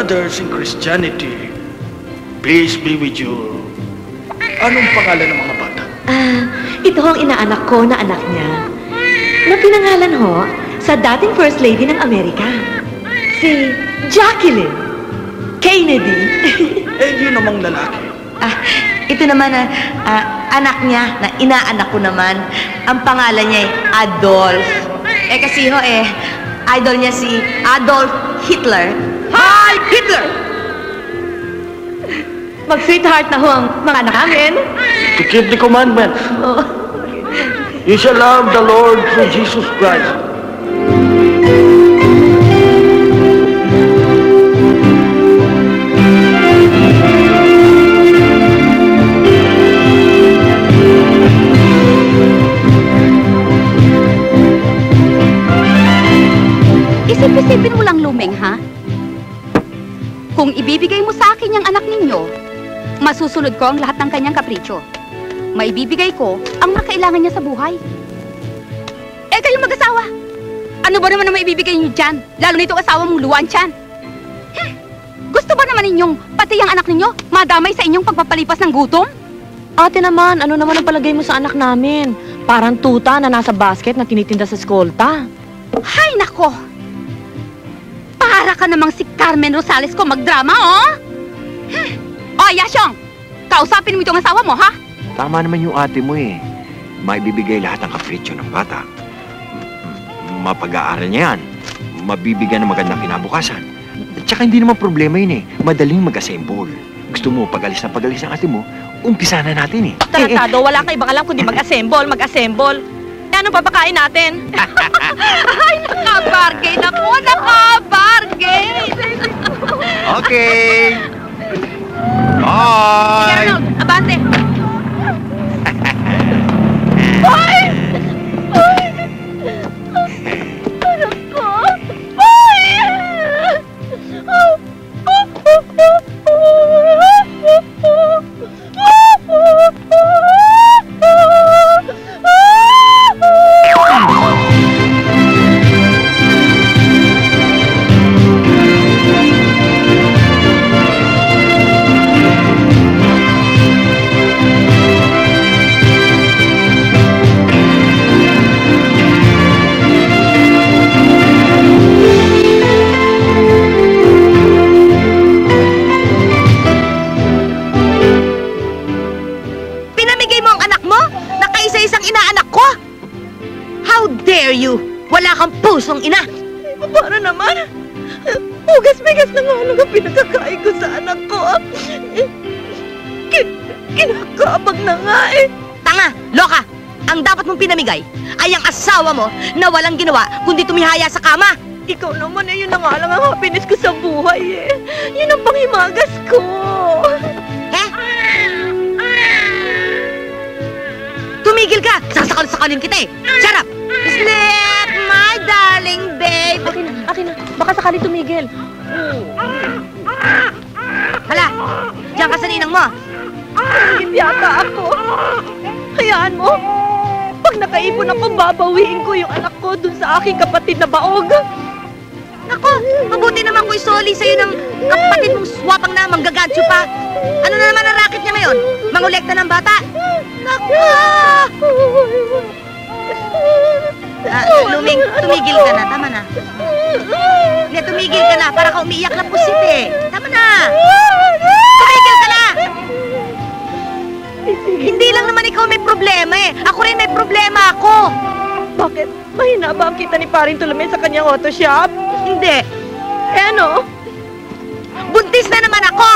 brothers in Christianity, peace be with you. Anong pangalan ng mga bata? Ito ang inaanak ko na anak niya. Na pinangalan ho sa dating First Lady ng Amerika. Si Jacqueline Kennedy. Yun namang lalaki. Ito naman, anak niya na inaanak ko naman. Ang pangalan niya ay Adolf. Kasi idol niya si Adolf Hitler. Hi, Hitler! Mag-sweetheart na ho ang mga anak namin. To keep the commandments. You shall love the Lord through Jesus Christ. Isip-isipin mo lang, Lumeng, ha? Kung ibibigay mo sa akin yung anak ninyo, masusunod ko ang lahat ng kanyang kapritsyo. Maibibigay ko ang mga kailangan niya sa buhay. Kayong mag-asawa, ano ba naman ang maibibigay niyo dyan? Lalo na itong asawa mong luwan tiyan. Gusto ba naman ninyong pati ang anak ninyo madamay sa inyong pagpapalipas ng gutom? Ate naman, ano naman ang palagay mo sa anak namin? Parang tuta na nasa basket na tinitinda sa eskolta. Hay nako! Para ka namang si Carmen Rosales ko magdrama, oh! Yasyong! Kausapin mo itong asawa mo, ha? Tama naman yung ate mo eh. Maibibigay lahat ng kapritsyo ng bata. Mapag-aaral niya yan. Mabibigyan ng magandang kinabukasan. At saka hindi naman problema yun eh. Madaling mag-assemble. Gusto mo pag-alis ng ate mo, umpisa na natin eh. Tarantado, wala kang ibang alam kundi mag-assemble. Anong papakain natin? Ay, nakabargain ako! Nakabargain! Okay! Sige, Bye! Arnold, abante! Wala kang pusong ina! Para naman, hugas-bigas na nga lang ang pinagkakain ko sa anak ko. Kinakabag na nga eh. Tanga! Loka! Ang dapat mong pinamigay ay ang asawa mo na walang ginawa kundi tumihaya sa kama! Ikaw naman yun na nga lang ang happiness ko sa buhay eh. Yun ang panghimagas ko. Tumigil ka! Sasakal-sakalin kita eh! Shut up! Sleep, my darling babe! Akin na. Baka sakali tumigil. Hala! Diyan ka sa ninang mo! Higit yata ako. Hayaan mo. Pag nakaipon ako, babawiin ko yung anak ko dun sa aking kapatid na baog. Nako! Mabuti naman ko isoli sa'yo ng kapatid mong swapang na manggagansyo pa! Ano na naman ang racket niya ngayon? Mangolekta ng bata? Nako! Luming, tumigil ka na. Tama na. Hindi, tumigil ka na. Para ka umiiyak na pusit eh. Tama na. Tumigil ka na. Hindi lang naman ikaw may problema eh. Ako rin may problema ako. Bakit? Mahina ba ang kita ni Paring Tulume sa kanyang auto shop? Hindi. Ano? Buntis na naman ako.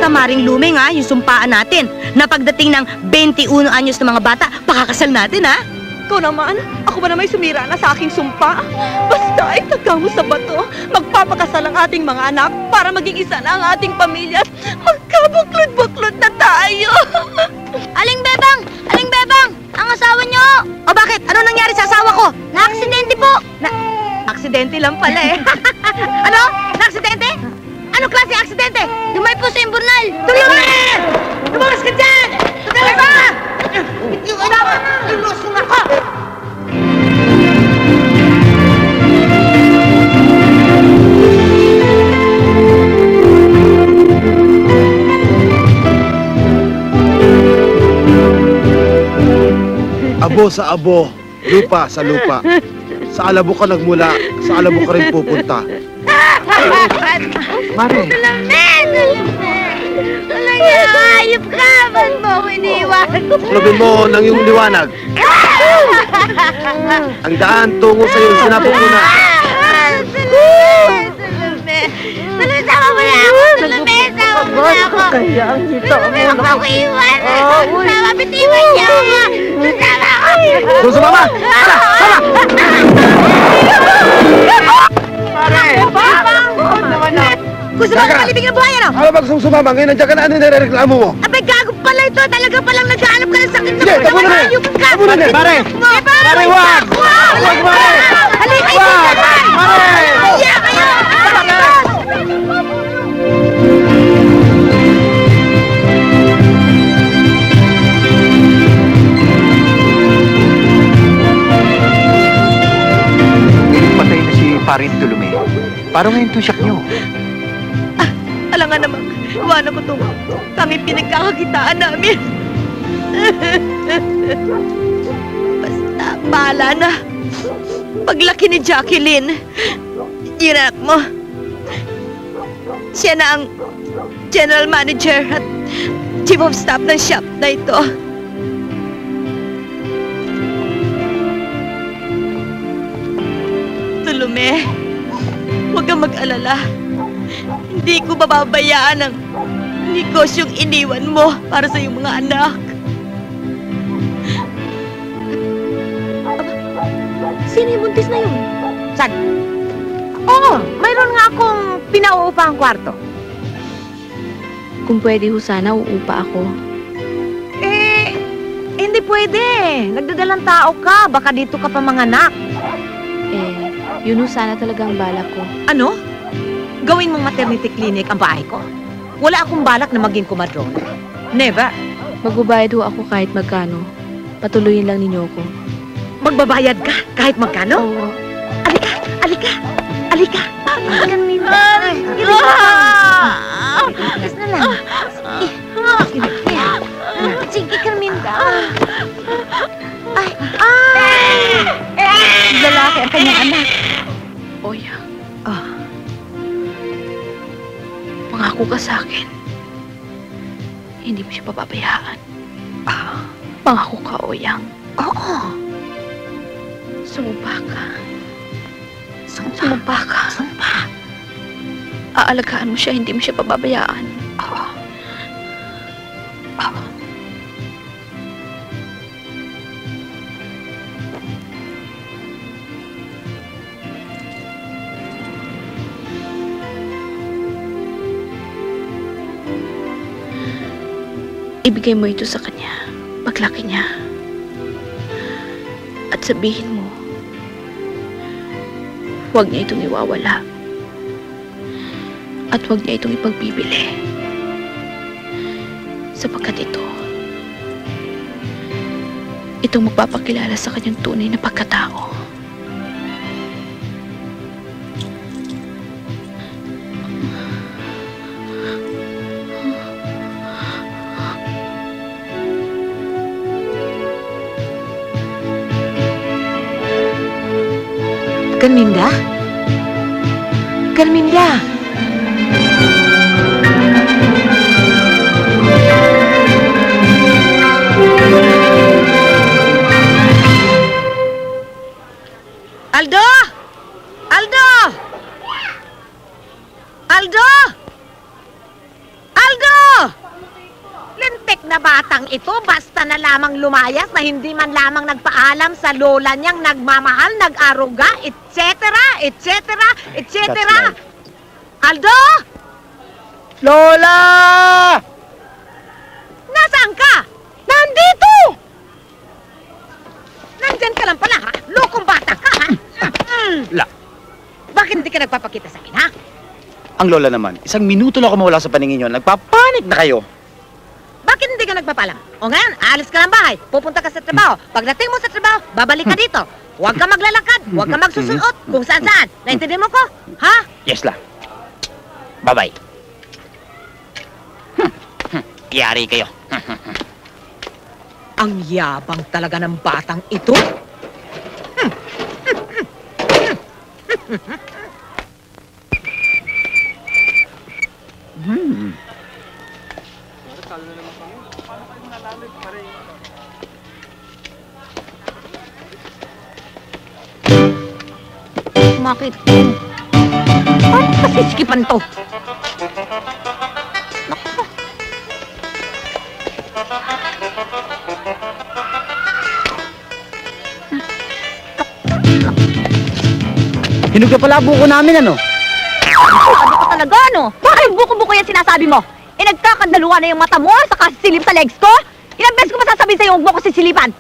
Maring Lumeng ha, yung sumpaan natin na pagdating ng 21 anyos ng mga bata, pakakasal natin ha. Ikaw naman, ako ba naman sumira na sa aking sumpa? Basta itagka mo sa bato, magpapakasal ang ating mga anak para maging isa na ang ating pamilya at magkabuklod-buklod na tayo. Aling Bebang! Aling Bebang! Ang asawa niyo! O bakit? Ano nangyari sa asawa ko? Na-aksidente po! Aksidente lang pala eh. Ano? Na-aksidente? Ano klase aksidente? Dumay po sa imburnal! Tulungan! Lumakas ka dyan! Sandali ba? Ilusong ako! Abo sa abo, lupa sa lupa. Sa alabo ka nagmula, sa alabo ka rin pupunta. Mare, Walang hayop ka! Ba't mo ako iniwan? Tuklobin mo ng iyong liwanag. Ang daan tungo sa iyo, sinapit mo na. Salome! Salome, sama mo na ako! Salome, sama mo na ako! Salome, huwag mo ako iwan! Sama, bitiwan niyo ako! Sama ako! Sumama! Hala! Hala! Gusto mo Teka. malibig ng buhay, ano? Ano ba gusto sumama? Ngayon nandiyan ka na, ano yung nirereklamo mo? Abay, gago pala ito. Talaga palang naghahanap ka ng sakit sa Sige, puso. tabunan na. Hayop ka! Tabunan na. Pare! Pare, wag! Wag, pare! Halika, Wag! Pare! Iya kayo! ngayon patay na si Parin Tulume. Parang ngayon itong siyak nyo. Alam nga naman, iwanan ko itong tanging pinagkakakitaan namin. Basta, bahala na. Paglaki ni Jacqueline, yun anak mo, siya na ang general manager at chief of staff ng shop na ito. Tulume, huwag kang mag-alala. Hindi ko bababayaan ang negosyong iniwan mo para sa iyong mga anak. Sino yung buntis na yun? Saan? Oo, mayroon nga akong pinauupang kwarto. Kung pwede ho sana, uupa ako. Hindi pwede. Nagdadalang tao ka. Baka dito ka pa manganak. Yun ho sana talagang balak ko. Ano? Gawin mong maternity clinic ang bahay ko? Wala akong balak na maging kumadron. Never. Magbabayad ho ako kahit magkano. Patuloyin lang ninyo ko. Magbabayad ka kahit magkano? Oo. Alika! Alika! Alika! Tigas na lang. Sige, Carminda. Lalaki ang kanyang anak. Oyang. Pangako ka sa akin. Hindi mo siya papabayaan. Pangako ka, Oyang. Oo. Sumumpa ka. Sumpa. Sumumpa ka. Sumpa. Aalagaan mo siya, hindi mo siya pababayaan. Oo. Oo. Ibigay mo ito sa kanya. Paglaki niya. At sabihin mo, huwag niya itong iwawala. At huwag niya itong ipagbibili. Sapagkat itong magpapakilala sa kanyang tunay na pagkatao. Carminda? Carminda? Aldo! Aldo! Aldo! Aldo! Lintik lintik na batang ito basta na lamang lumayas na hindi man lamang nagpaalam sa lola niyang nagmamahal, nag-aruga, etc., etc., etc. Aldo! Lola! Nasaan ka? Nandito! Nandyan ka lang pala, ha? Lokong bata ka, ha? La. Bakit hindi ka nagpapakita sa akin, ha? Ang lola naman, isang minuto lang ako mawala sa paningin nyo, nagpapanik na kayo. Bakit hindi ka nagpapalam? O ngayon, aalis ka ng bahay, pupunta ka sa trabaho. Pagdating mo sa trabaho, babalik ka dito. Huwag ka maglalakad, huwag ka magsusuot, kung saan-saan. Naintindihan mo ko? Ha? Yes, la. Bye-bye. Yari kayo. Ang yabang talaga ng batang ito. Bakit? Paano kasi skipan to? Naku. Hinog na pala buko namin, ano? Ano ka talaga, no? Bakit buko-buko yan sinasabi mo? Eh, nagkakadaluhan na yung mata mo sa kasilip sa legs ko? Ilang beses ko masasabihin sa'yo, huwag mo ko sisilipan.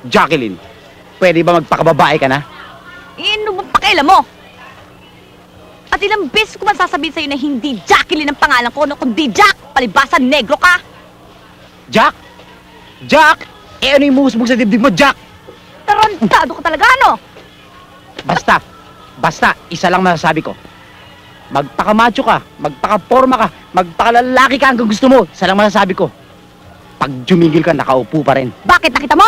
Jacqueline, pwede ba magpakababae ka na? Eh, ano bang pakialam mo? At ilang beses ko masasabihin sa'yo na hindi Jacqueline ang pangalan ko, no, kundi Jack! Palibasa, negro ka! Jack? Ano yung musmog sa dibdib mo, Jack? Tarantado ka talaga, no? Basta, isa lang masasabi ko. Magpakamacho ka, magpakaporma ka, magpakalalaki ka hanggang gusto mo. Isa lang masasabi ko. Pag jumigil ka, nakaupo pa rin. Bakit? Nakita mo?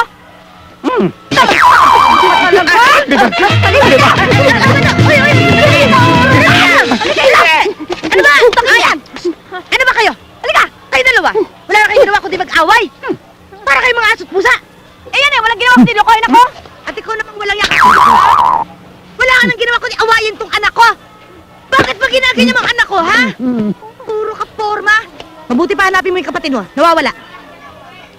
Ano ba? Ayan! Ano ba kayo? Halika! Kayo dalawa! Wala na kayo ginawa kundi mag-away! Para kayo mga aso't pusa! Eh yan eh, walang ginawa kundi lokohin ako! At ikaw namang walang yak! Wala ka nang ginawa kundi awayin tong anak ko! Bakit ba ginaganyan mo ang anak ko, ha? Puro ka porma! Mabuti pa hanapin mo yung kapatid mo. Nawawala.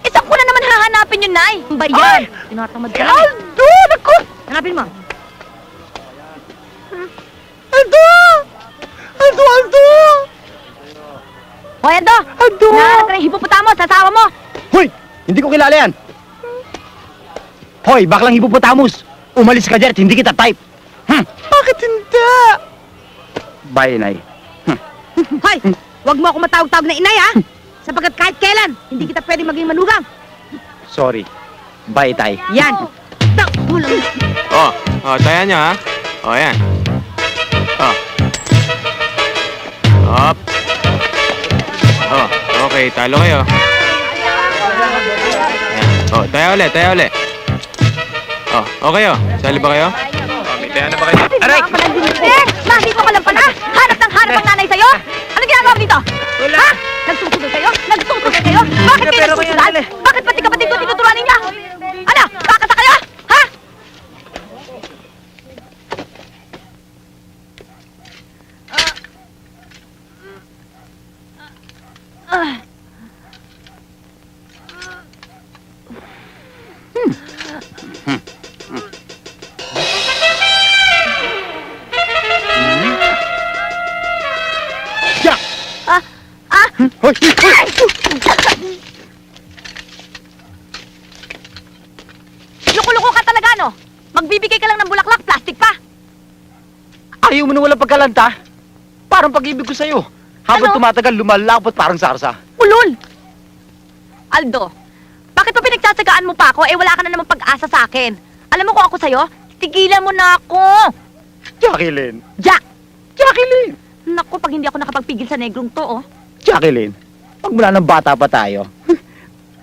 Isang ko na naman hahanapin yun, Nay! Ang bayan! Tinatamad ka lang. Aldo! Naku! Hanapin mo. Aldo! Hoy, Ando! Nahanap ka ng hipopotamo sa asawa mo! Hoy! Hindi ko kilala yan! Hoy, baklang hippopotamus! Umalis ka dyan at hindi kita type! Bakit hindi? Bye, Nay. Hoy! Huwag mo ako matawag-tawag na inay, ha? Sapagkat kahit kailan, hindi kita pwede maging manugang. Sorry. Bye, Tay. Yan! Walang... Tayan nyo, ha? Yan. Up. Okay, talo kayo. Yan. Taya ulit. Okay, sali ba kayo? May taya na ba kayo? Aray! Nandito ka lang pala! Hanap ang nanay sa'yo! Ano ginagawa mo dito? Ha? Nagsusunod kayo? Bakit kayo nagsusunod? Bakit pati kapatid ko tinuturuan ninyo? Ano? Kakasa kayo? Ha? Hoy! Loko-loko ka talaga, no? Magbibigay ka lang ng bulaklak, plastic pa! Ayaw mo na walang pagkalanta? Parang pag-ibig ko sa'yo. Habang Ano? tumatagal, lumalapot parang sarsa. Ulol! Aldo, bakit pa pinagtsatsagaan mo pa ako? Eh, wala ka na namang pag-asa sa akin. Alam mo kung ako sa'yo, tigilan mo na ako! Jacqueline! Jack! Jacqueline! Naku, pag hindi ako nakapagpigil sa negrong to, oh. Jacqueline, pagmula ng bata pa tayo,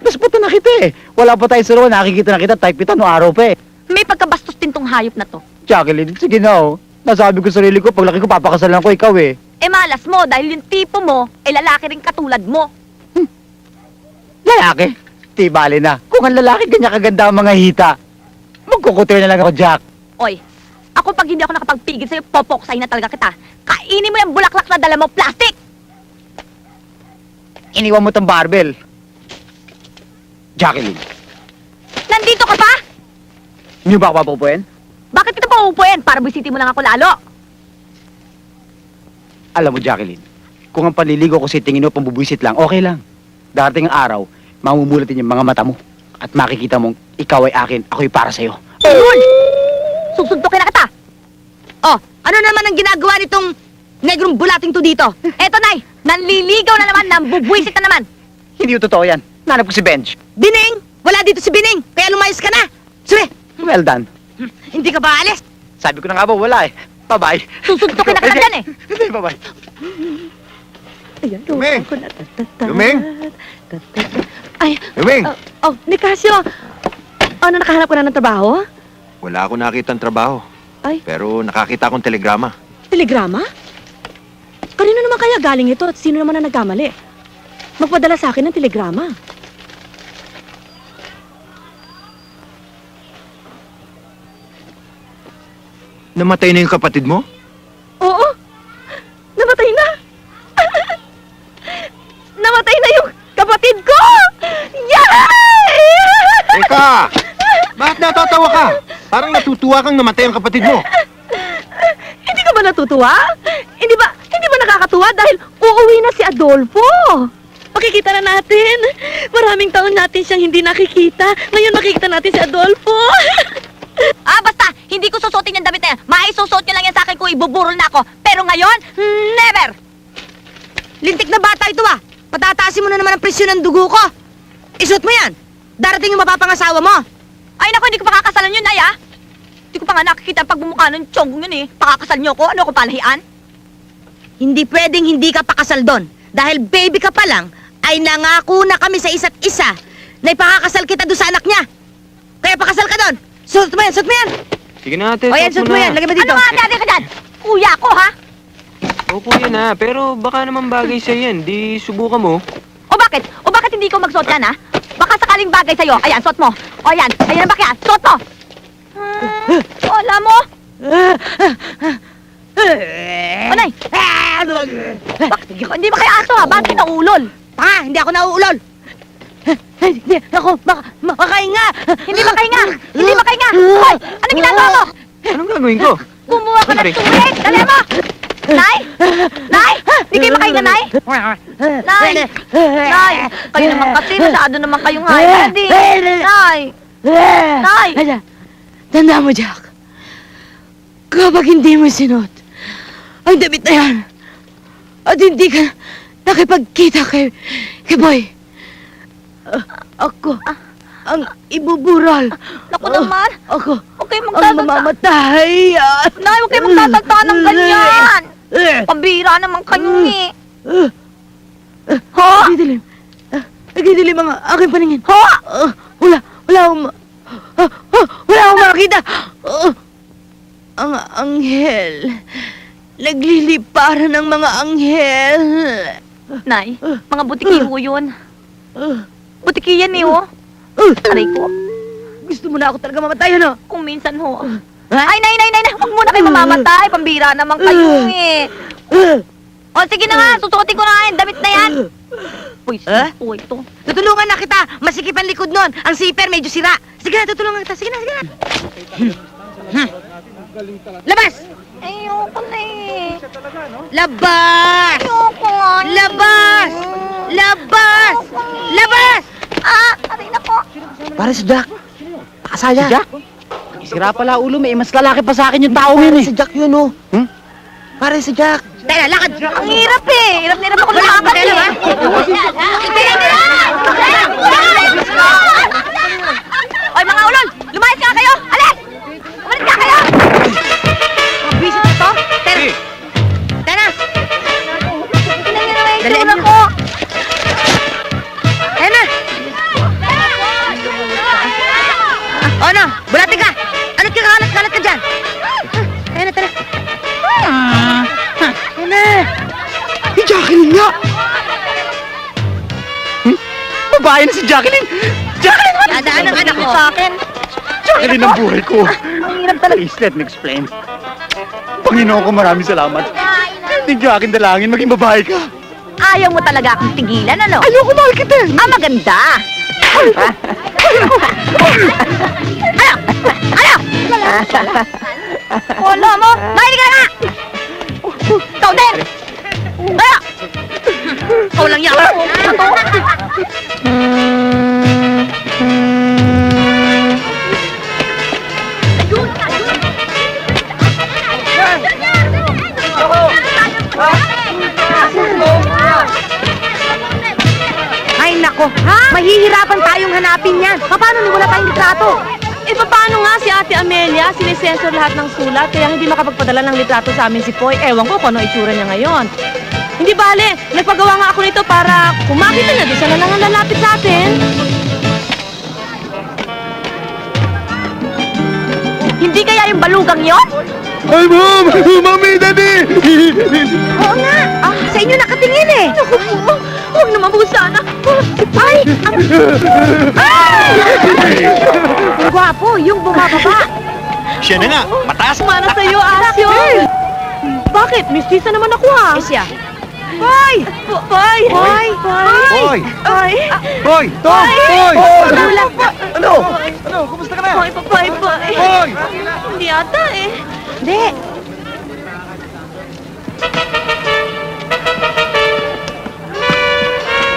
nasputan na kita eh. Wala pa tayo sa roon, nakikita na kita, type kita no araw pa eh. May pagkabastos din tong hayop na to. Jacqueline, sige na oh. Nasabi ko sa sarili ko, paglaki ko, papakasalan ko ikaw eh. Eh, malas mo dahil yung tipo mo, eh lalaki rin katulad mo. Lalaki? Di bali na. Kung ang lalaki ganyan kaganda ang mga hita, magkukutir na lang ako, Jack. Oy, ako pag hindi ako nakapagpigil sa'yo, popoksayin na talaga kita. Kainin mo yung bulaklak na dala mo, plastic! iniwan mo tong barbell. Jacqueline, Nandito ka pa? hindi ba ako papupuin? Bakit kita pa uupuin? Para bisiti mo lang ako lalo. Alam mo, Jacqueline, kung ang panliligaw ko sa tingin mo pambubuisit lang, okay lang. Darating ang araw, mamumulatin yung mga mata mo at makikita mong ikaw ay akin, ako'y para sa'yo. Ayun! Susuntukin na kita! Oh, ano naman ang ginagawa nitong negrong bulating to dito? Eto, Nay! Nanliligaw na naman, nambubwisit na naman! Hindi yung totoo yan. Nanap ko si Benj. Bining! Wala dito si Bining! Kaya lumayas ka na! Sige! Well done. Hindi ka ba alis? Sabi ko na nga ba, wala eh. Bye-bye. Susuntukin na kita dyan eh! Hindi, bye-bye. Ayan, Lumeng! ko na. Lumeng! Ay, Lumeng! Nicasio. Ano, nakahanap ka na ng trabaho? Wala akong nakitang trabaho. Ay. Pero nakakita akong telegrama. Telegrama? Kanino naman kaya galing ito at sino naman ang nagkamali? Magpadala sa akin ng telegrama. Namatay na yung kapatid mo? Oo. Namatay na. Namatay na yung kapatid ko! Yay! Teka! Bakit natatawa ka? Parang natutuwa kang namatay ang kapatid mo. Hindi ka ba natutuwa? Hindi ba nakakatuwa dahil uuwi na si Adolfo? Makikita na natin. Maraming taon natin siyang hindi nakikita. Ngayon makikita natin si Adolfo. Basta! Hindi ko susuotin yung damit na yan. Maisusuot nyo lang yan sa akin kung ibuburol na ako. Pero ngayon, never! Lintik na bata ito Patataasin mo na naman ang presyon ng dugo ko. Isuot mo yan. Darating yung mapapangasawa mo. Ay naku, hindi ko pakakasalan yun, Ay Hindi ko pa nga nakikita ang pagbumukha ng tiyonggong yun Pakakasal nyo ko? Ano ako palahian? Hindi pwedeng hindi ka pakasal doon. Dahil baby ka pa lang, ay nangako na kami sa isa't isa na ipakakasal kita doon sa anak niya. Kaya pakasal ka doon. Suot mo yan, suot mo yan. Sige na ate, O yan, suot mo yan. Lagay mo dito. Ano nga, ate ka dyan? Kuya ko, ha? Opo yan ha, pero baka naman bagay sa'yo yan. Di subukan mo. O bakit? O bakit hindi ko magsuot yan, ha? Baka sakaling bagay sa'yo. Ayan, suot mo. O yan, ayan ang bakya. Suot mo. Wala mo. Anay! Bakit hindi ba kayo aso, ha? Bakit kita ulol? Hindi ako nauulol. Hindi ako makahinga. Hindi makahinga. Hindi makahinga. Hoy, anong ginagawa mo? Anong gagawin ko? Kumuha ka ng tubig! Dali mo! Nay! Nay! Hindi kayo makahinga, Nay? Nay! Nay! Kayo naman kasi, masyado naman kayong high-daddy. Nay! Nay! Tanda mo, Jack. Kapag hindi mo sinuot ang damit na yan at hindi ka nakipagkita kay Boy, ako ang ibubural. Naku naman! Ako Huwag kayong ang magtasalta. mamamatay. Nay, huwag kayong magtasalta ng ganyan! Pambira naman kayo Ha? Nagidilim. Nagidilim ang aking paningin. Ha? Wala akong makita. Ang anghel. Nagliliparan ng mga anghel. Nay, mga butiki ho yun. Butiki yan Aray ko. Gusto mo na ako talaga mamatay, ano? Kung minsan ho. Ay, nay, huwag muna kayo mamamatay. Pambira naman kayo O, sige na nga, susuotin ko na nga yung damit na yan. Uy, uy, ito. Tutulungan na kita. Masikip ang likod nun. Ang zipper medyo sira. Sige na, tutulungan kita. Sige na. Labas! Ayoko na Labas! Ayoko nga. Labas! Labas! Aray na ko. Pare si Jack. Pakasaya. Si Jack? Sira pala ulo, may mas lalaki pa sa akin yung tao yun eh. Si Jack yun oh. Pare si Jack. Teka, lakad. Ang hirap Hirap na hirap ako lakad Oy, mga ulol! Lumayas nga kayo! Alis! Umalis nga kayo! Mabwisit na to? Tara! Tingnan nyo naman yung tsura ko! Ayan na! O ano? Bulating ka! Anong kakalat-kalat ka dyan? Ayan na, tara! Ayan na! Si Jacqueline nga! Babae na si Jacqueline! Jacqueline! Dadaan ang anak ko sa akin! Jacqueline ang buhay ko! Ang hirap talaga. Please, let me explain. Panginoon ko, maraming salamat. Hindi ka akin dalangin, maging babae ka. Ayaw mo talaga akong tigilan, ano? Ayoko mahal kita. Ah, maganda. Wala mo! Mahinig ka na nga! Ikaw din! Kaya! Ikaw lang yan! Ay, nako. Mahihirapan tayong hanapin yan. Paano ni wala tayong litrato? Eh, paano nga si Ate Amelia, sinesensor lahat ng sulat, kaya hindi makapagpadala ng litrato sa amin si Poy. Ewan ko kung ano itsura niya ngayon. Hindi bale, nagpagawa nga ako nito para kung makita niya, di siya na lang ang lalapit sa atin. Hindi kaya yung balugang yon? Ay, Mom! Mami, Daddy! Oo nga. Sa inyo nakatingin eh. Naku po, huwag naman po sana. Ay! Gwapo, yung bumababa. Siya na nga, mataas. Mana sa'yo, Asyo. Bakit? Mistisa naman ako ha. Siya. Boy! Boy! Boy! Hoy! Boy! Hoy! Tom! Hoy! Magulang po. Ano? Ano? Kumusta ka na? Boy, boy, boy. Hoy! Hindi ata eh. Hindi.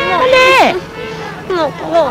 Dali! Naku.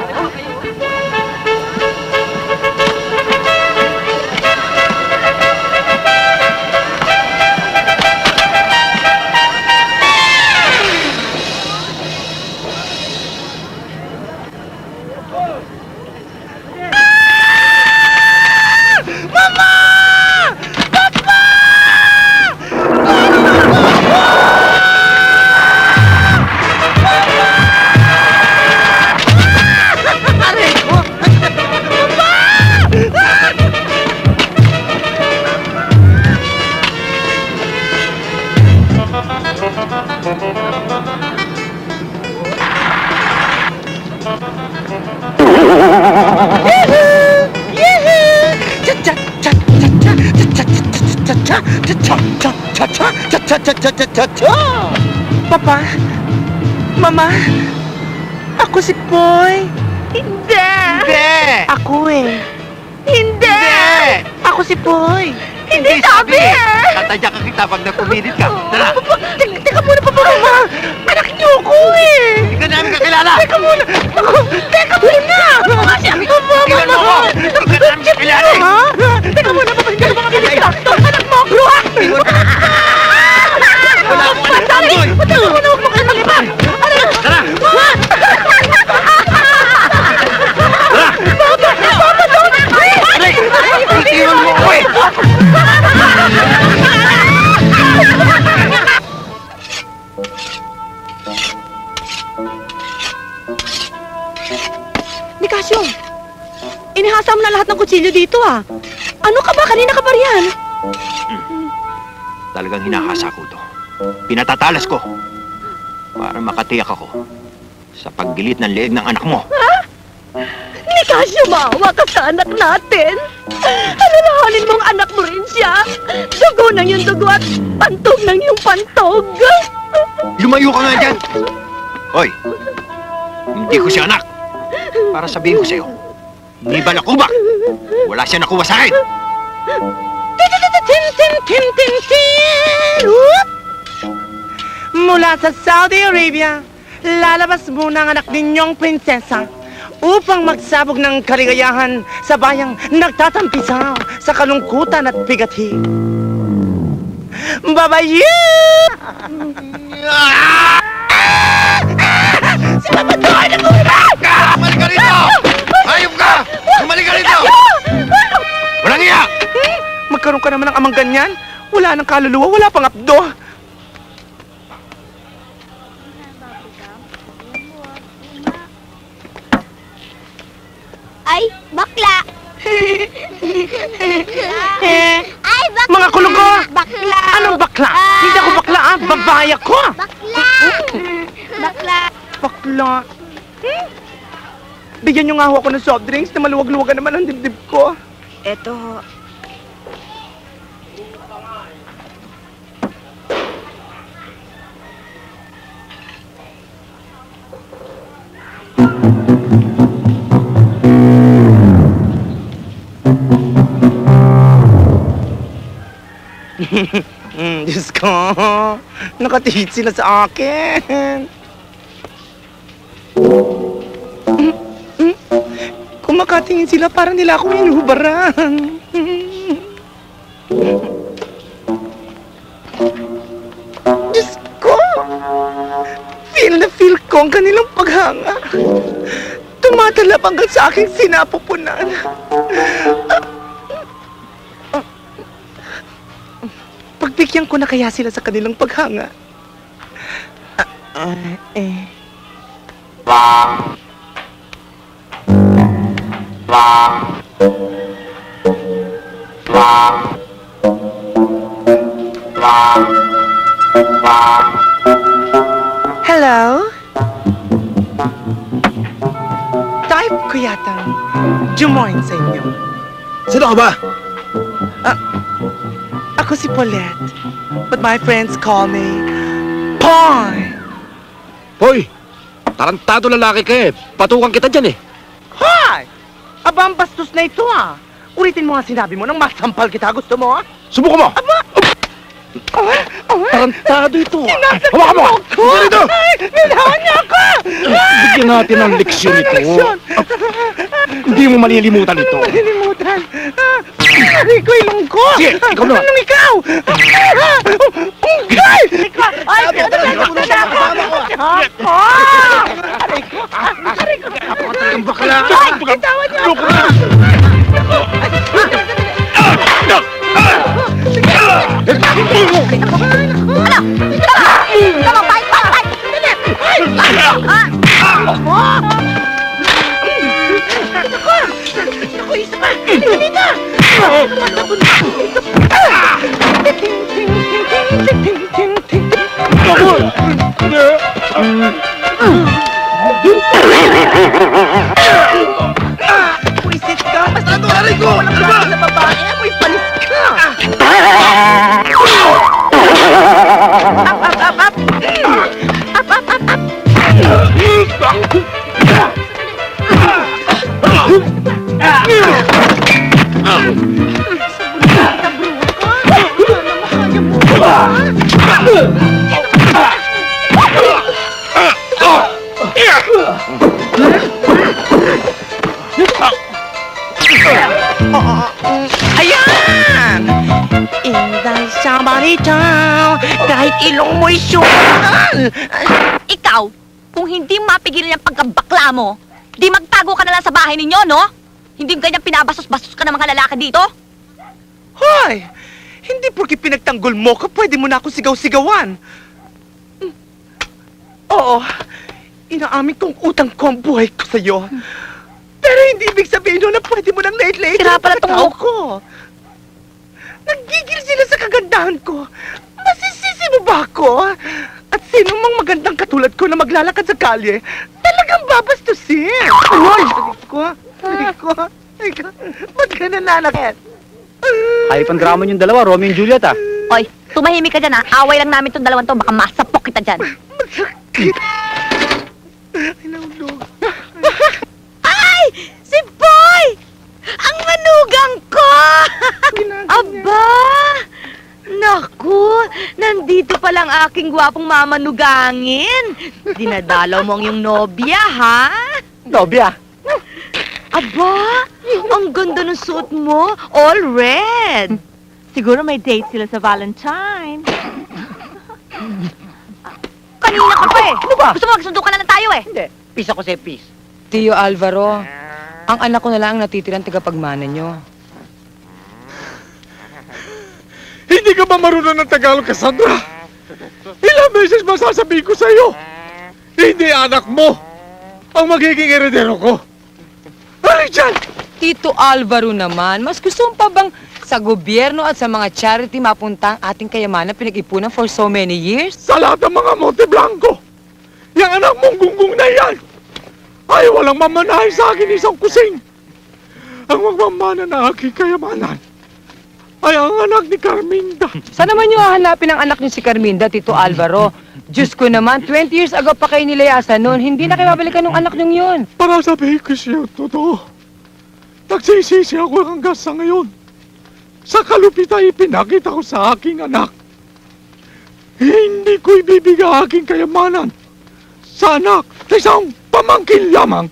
Papa? Mama? Ako si Poy. Hindi! Hindi! Ako eh. Hindi! Ako si Poy. Hindi sabi eh! Tatadya ka kita pag napuminit ka. Tara! Teka muna, Papa, Mama. Anak niyo ako eh. Hindi ka namin kakilala! Teka muna. Teka muna. Kilala mo! Hindi ka namin kakilala! Ha? Teka muna, Papa. Hindi ko makakilala. Anak mo, Bruha. Wala akong anak ng boy! Teka muna, huwag mo kayo mag-iba. Tara! Aray! Itiwan mo ako eh! Nicasio, inihasa mo na lahat ng kutsilyo dito ah. Ano ka ba? Kanina ka pa riyan. Talagang hinahasa ko to. Pinatatalas ko. Para makatiyak ako sa paggilit ng leeg ng anak mo. Nicasio, maawa ka sa anak natin. Alalahanin mong anak mo rin siya. Dugo ng yung dugo at pantog ng yung pantog. Lumayo ka nga dyan! Hoy! Hindi ko siya anak. Para sabihin ko sa'yo, ni Balakubak, wala siya nakuha sa akin. Mula sa Saudi Arabia, lalabas muna ang anak ninyong prinsesa upang magsabog ng kaligayahan sa bayang nagtatampisaw sa kalungkutan at bigati. Babayu! Si Papa Toy na bumibag! Bumalik ka rito! Hayop ka! Bumalik ka rito! Walang iya! Magkaroon ka naman ng amang ganyan? Wala nang kaluluwa, wala pang apdo. Ay, bakla! Ay, bakla! Mga kulungko! Bakla! Anong bakla? Hindi ako bakla, ah! Babae ako! Bakla! Bakla! Bakla. Bigyan niyo nga ho ako ng soft drinks na maluwag-luwagan naman ang dibdib ko. Eto. Diyos ko. Nakatihit sila sa akin. Kumakatingin sila para nila akong inubaran. Diyos ko! Feel na feel ko ang kanilang paghanga. Tumatalab hanggang sa aking sinapupunan. Pagbigyan ko na kaya sila sa kanilang paghanga. Hello? Type ko yatang jumoin sa inyo. Sino ka ba? Ako si Paulette, but my friends call me Poy. Hoy! Tarantado lalaki ka eh. Patukan kita dyan eh. Hoy! Aba, ang bastos na ito ah. Ulitin mo nga sinabi mo nang masampal kita. Gusto mo ah? Subukan mo! Tarantado ito ah. Hawakan mo! Hindi rito! Nilawan niya ako! Bigyan natin ng leksyon ito. Hindi mo malilimutan ito. Malilimutan. Aray ko, ilong ko! Sige, ikaw naman. Anong ikaw? Ay! Ay, Ang bakla! Bitawan niyo ako! Tama, bite! Ako, isa pa! Dali na! Puisit ka! Basta ito, aray ko! Walang klase na babae! Amoy palis ka! Ayan! Inday sa balita, kahit ilong mo'y sumal! Ikaw, kung hindi mapigilan yung pagkabakla mo, di magtago ka na lang sa bahay ninyo, no? Hindi ganyan pinabasos-basos ka ng mga lalaki dito? Hoy! Hindi porke pinagtanggol mo ka, pwede mo na ako sigaw-sigawan. Oo, inaamin kong utang ko ang buhay ko sa'yo. Pero hindi ibig sabihin nun na pwede mo nang late-late Sira pala tong pagkatao ko. Naggigil sila sa kagandahan ko. Masisisi mo ba ako? At sino mang magandang katulad ko na maglalakad sa kalye, talagang babastusin. Hoy! Sabi ko. Ba't ka nananakit? Ay, pandrama yung dalawa, Romeo and Juliet ah. Oy, tumahimik ka dyan ha. Away lang namin tong dalawang to. Baka masapok kita dyan. Masakit. Ay, naulog. Ay! Si Boy! Ang manugang ko! Aba! Naku! Nandito palang aking gwapong mamanugangin. Dinadalaw mo ang iyong nobya, ha? Nobya. Aba! Ang ganda ng suot mo. All red. Siguro may date sila sa Valentine. Kanina ka pa eh. Ano ba? Gusto mo magsundo ka na lang tayo eh. Hindi. Peace ako sa'yo, peace. Tio Alvaro, ang anak ko na lang ang natitirang tagapagmana nyo. Hindi ka ba marunong ng Tagalog, Cassandra? Ilang beses masasabihin ko sa'yo, hindi anak mo ang magiging heredero ko. Halika dyan! Tito Alvaro naman, mas gusto mo pa bang sa gobyerno at sa mga charity mapunta ang ating kayamanan pinag-ipunan for so many years? Sa lahat ng mga Monte Blanco, yung anak mong gunggong na yan, ay walang mamanahin sa akin isang kusing. Ang magmamana na aking kayamanan ay ang anak ni Carminda. Saan naman nyo hahanapin ang anak niyo si Carminda, Tito Alvaro? Diyos ko naman, 20 years ago pa kayo nilayasan noon, hindi na kayo babalikan ng anak niyong yun. Para sabihin ko siya totoo, nagsisisi ako hanggang sa ngayon. sa kalupitan ipinakita ko sa aking anak. Hindi ko ibibigay aking kayamanan sa anak na isang pamangkin lamang.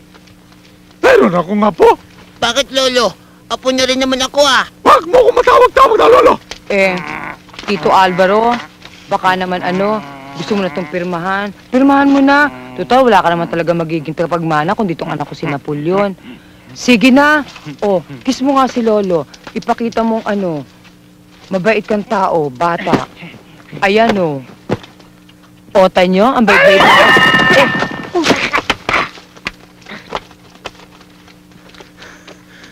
Meron akong apo. Bakit, Lolo? Apo niya rin naman ako, ah. Huwag mo ko matawag-tawag na lolo. Tito Alvaro, baka naman gusto mo na itong pirmahan. Pirmahan mo na. Total, wala ka naman talaga magiging tagapagmana kung ditong anak ko si Napoleon. Sige na. Kiss mo nga si Lolo. Ipakita mong mabait kang tao, bata. Ayan Ota nyo, ang bait-bait.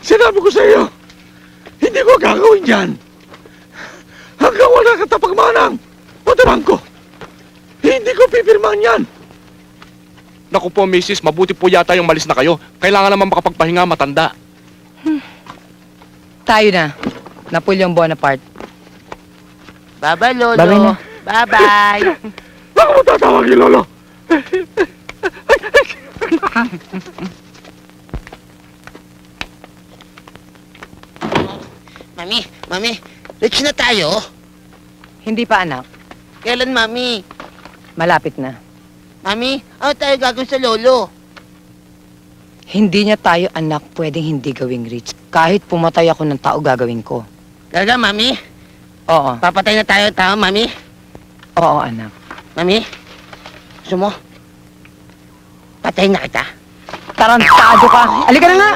Sinabi ko sa iyo, hindi ko gagawin yan. Hanggang wala kang tapagmanang patabang ko. Hindi ko pipirmahan yan. Naku po, Mrs. Mabuti po yata yung malis na kayo. Kailangan naman makapagpahinga, matanda. Tayo na. Napoleon Bonaparte. Bye-bye, Lolo. Bye-bye na. Bye-bye. Baka mo tatawagin, lolo. Mami, reach na tayo. Hindi pa, anak. Kailan, Mami? Malapit na. Mami, ano tayo gagawin sa Lolo? Hindi niya tayo, anak, pwedeng hindi gawing rich. Kahit pumatay ako ng tao, gagawin ko. Talaga, Mami? Oo. Papatay na tayo tao, Mami? Oo, anak. Mami? Gusto mo? Patayin na kita. Tarantado ka. Halika na nga.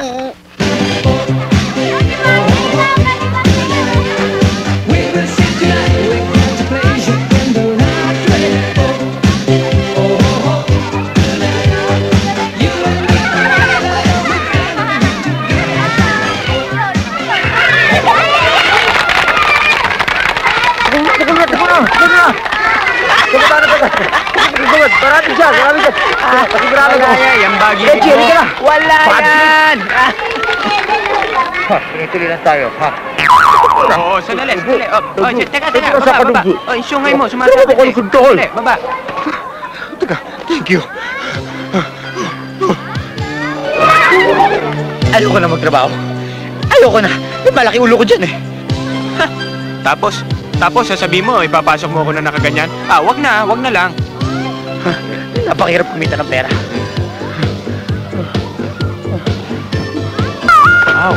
Yung bagay mo. Wala yan! Tuloy lang tayo, ha? Oo, sandali. Teka, baba. Yung sungay mo, sumasabit eh. Sandali, baba. Thank you. Ayoko na magtrabaho. Ayoko na. May malaki ulo ko dyan eh. Tapos sasabihin mo, ipapasok mo ako na nakaganyan. Wag na lang. Napakahirap kumita ng pera. Wow.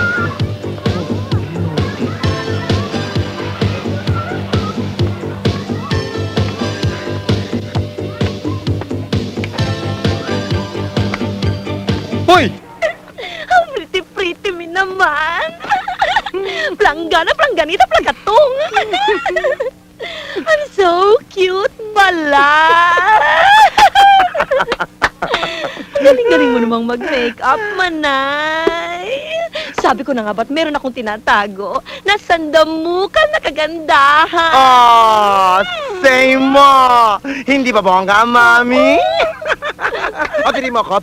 Hoy! Ang pretty-pretty mi naman. Planggana, plangganita, planggatong. I'm so cute, bala. Galing-galing mo namang mag-makeup, manay. Sabi ko na nga ba't meron akong tinatago? Nasandamo ka na kagandahan. Say mo! Hindi ba bongga, Mami? Pili mo ko.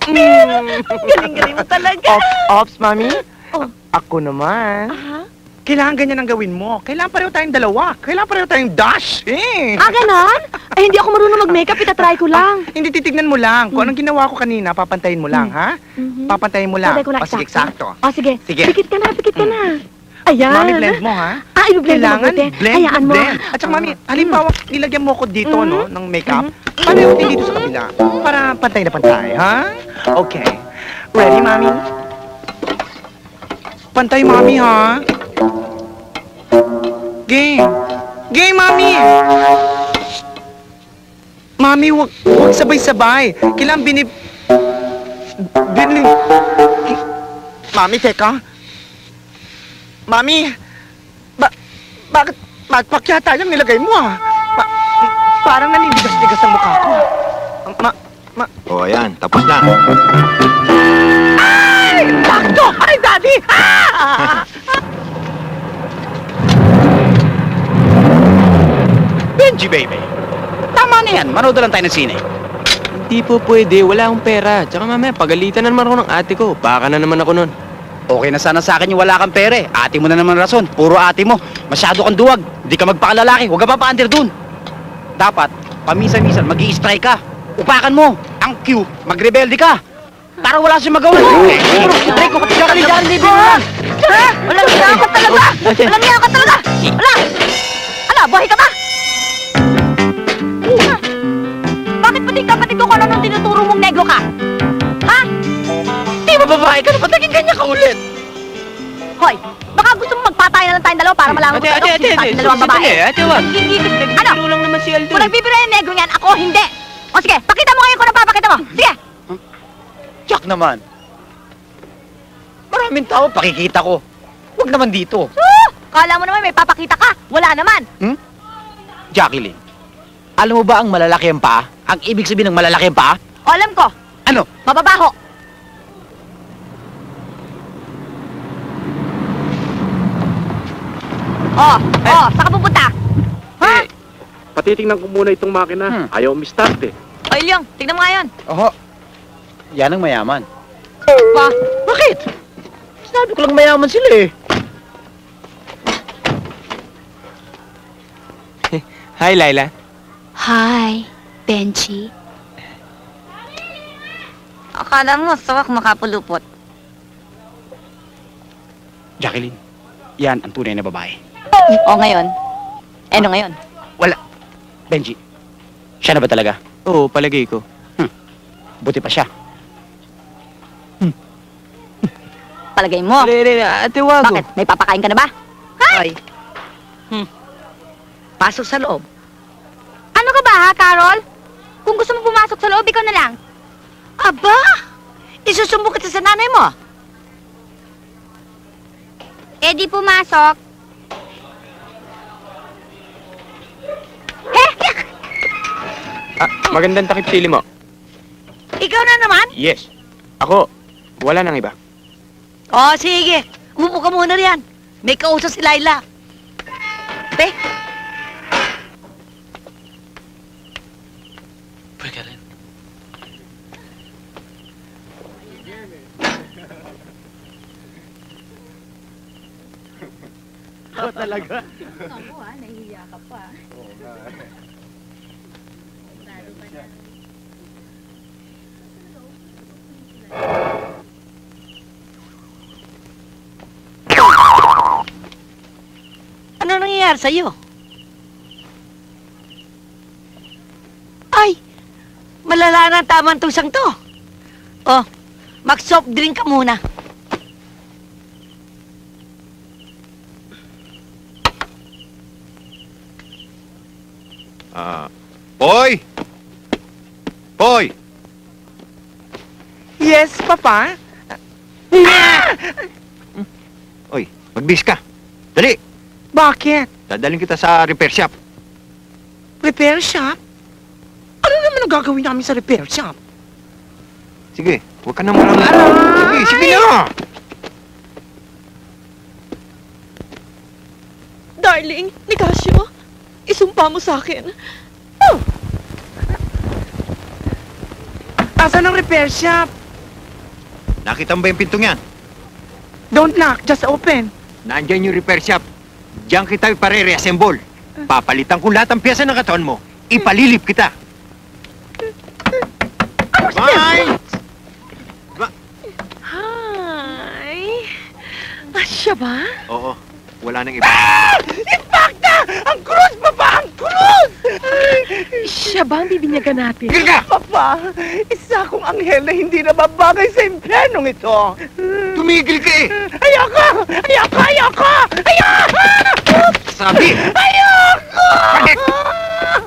Galing-galing mo talaga. Ops, Mami? Oh. Ako naman. Aha. Kailangan ganyan ang gawin mo. Kailangan pareho tayong dalawa. Kailangan pareho tayong dash. Ganon? Ay, hindi ako marunong mag-makeup. Itatry ko lang. Hindi, titignan mo lang. Kung anong ginawa ko kanina, papantayin mo lang, ha? Papantayin mo lang. Tatry ko lang Sige, eksakto. eksakto. Sige. Sige. Pikit ka na. Ayan. Mami, blend mo, ha? I-blend mo Kailangan mabuti. blend. Hayaan mo. At saka, Mami, halimbawa, nilagyan mo ko dito, no, ng makeup. Pareho din dito sa kabila. Para pantay na pantay, ha? Okay. Ready, Mami? Pantay, Mami, ha? Game, Mami! Mami, wag sabay-sabay. Kailangan Mami, teka. Mami, bakit pakyata yung nilagay mo, ah? Parang naninigas-nigas ang mukha ko. O, ayan. Tapos na. Ay! Sakto! Ay, Daddy! Benji, baby. Tama na yan. Manood na lang tayo ng sine. Hindi po pwede, wala akong pera. Tsaka mamaya, pagalitan na naman ako ng ate ko. Baka na naman ako nun. Okay na sana sa akin yung wala kang pere. Ate mo na naman rason. Puro ate mo. Masyado kang duwag. Hindi ka magpakalalaki. Huwag ka papaandir dun. Dapat, pamisa-misan, mag-i-strike ka. Upakan mo. Ang Q, magrebelde ka. Para wala siyang magawa. Puro strike ko. Kakaligaran, baby. Walang niya ka talaga! Walang niya ka talaga! Ala! Ala, buhay ka ba? Bakit pati kapatid ko ano nung tinuturo mong negro ka? Ha? Di ba babae ka na ba't naging ganyan ka ulit? Hoy, baka gusto mo magpatay na lang tayong dalawa para malaman mo sa sino sa ating dalawang babae. Ate, wag. Hindi, Nagbibiro lang naman si Aldo. Kung nagbibiro yung negro yan, ako hindi. O sige, pakita mo ngayon kung napapakita mo. Sige! Jack naman. Maraming tao, pakikita ko. Huwag naman dito. Kala mo naman may papakita ka. Wala naman. Jacqueline, alam mo ba ang malalaki ang paa? Ang ibig sabihin ng malalaki ang paa? O, alam ko. Ano? Mababaho. Saan ka pupunta? Ha? Patitingnan ko muna itong makina. Ayaw mi-start eh. O, Ilyong, tignan mo nga yun. Oho. Yan ang mayaman. Pa, Bakit? Sinabi ko lang mayaman sila eh. Hi, Laila. Hi, Benji. akala mo, sawak makapulupot. Jacqueline, yan ang tunay na babae. O ngayon? Ano ngayon? Wala. Benji, siya na ba talaga? Oo, palagay ko. Buti pa siya. Palagay mo. Ate Wago. Bakit? May papakain ka na ba? Ay. Pasok sa loob. Ano ka ba, ha, Carol? Kung gusto mo pumasok sa loob, ikaw na lang. Aba! Isusumbong kita sa nanay mo. Eh, di pumasok. Magandang takip sili mo. Ikaw na naman? Yes. Ako, wala nang iba. O, sige. Umupo ka muna riyan. May kausap si Laila. Te? Pwede rin. Ano nangyayari sa'yo? Ay! Malala na ang tamang tusang to. Oh, mag-soft drink ka muna. Boy! Boy! Yes, Papa? Oy, magbis ka. Dali! Bakit? Dadaling kita sa repair shop. Repair shop? Ano naman ang gagawin namin sa repair shop? Sige, huwag ka nang marami. Sige na! Darling, Nicasio, isumpa mo sa akin. Asan ang repair shop? Nakita mo ba yung pintong yan? Don't knock, just open. Nandyan yung repair shop. Diyan kita ipare-reassemble. Papalitan ko lahat ng piyesa ng katawan mo. Ipalilip kita. Bye! Hi. Siya ba? Oo, wala nang iba. Impacta! Ang krus, Papa! Ang krus! Siya ba ang bibinyagan natin? Tigil ka! Papa, isa akong anghel na hindi na babagay sa impyernong ito. Tumigil ka eh! Ayoko! Ayoko! Ayoko! Ayoko! Sabi! Ayoko! Bakit?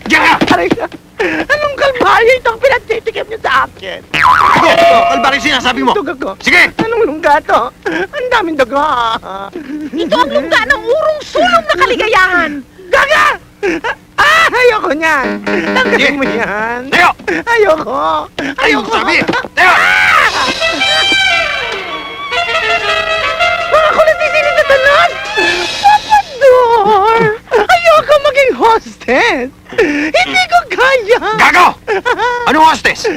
Diyan ka! Aray na! Anong kalbaryo itong pinagtitikim niyo sa akin? Ako! Kalbari sinasabi mo! Duga ko. Sige! Anong lungga to? Ang daming duga. Ito ang lungga ng urong sulong na kaligayahan. Gaga! Ayoko niyan! Tanggalin mo yan! Tayo! Ayoko! Ayun sabi! Tayo! Mga kulit sisilid na tanan! Papador! Ayoko maging hostess! Hindi ko kaya! Gago! Anong hostess?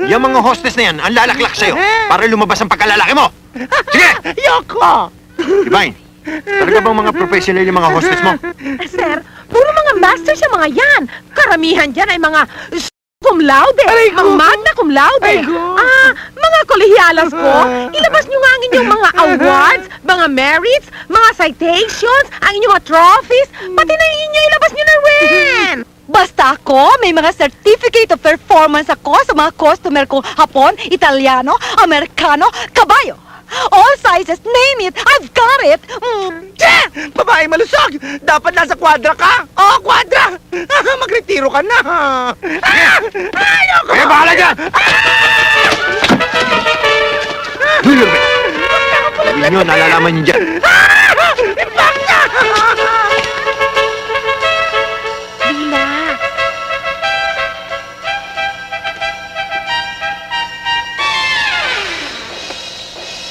Yung mga hostess na yan, ang lalaklak sa'yo para lumabas ang pagkalalaki mo! Sige! Ayoko! Divine, talaga bang mga professional yung mga hostess mo? Sir, puro mga masters yung mga yan. Karamihan dyan ay mga Cum laude, ang magna cum laude. Mga kolehyalas ko, ilabas nyo nga ang inyong mga awards, mga merits, mga citations, ang inyong mga trophies, pati na inyo ilabas nyo na rin. Basta ako, may mga certificate of performance ako sa mga customer ko Hapon, Italiano, Amerikano, Kabayo. All sizes, name it, I've got it. Babae malusog! Dapat nasa kwadra ka! Oo, kwadra! Magretiro ka na! Ayoko! Eh, bahala dyan! Hulubi! Sabi nyo, nalalaman nyo dyan. Imbang na! Relax.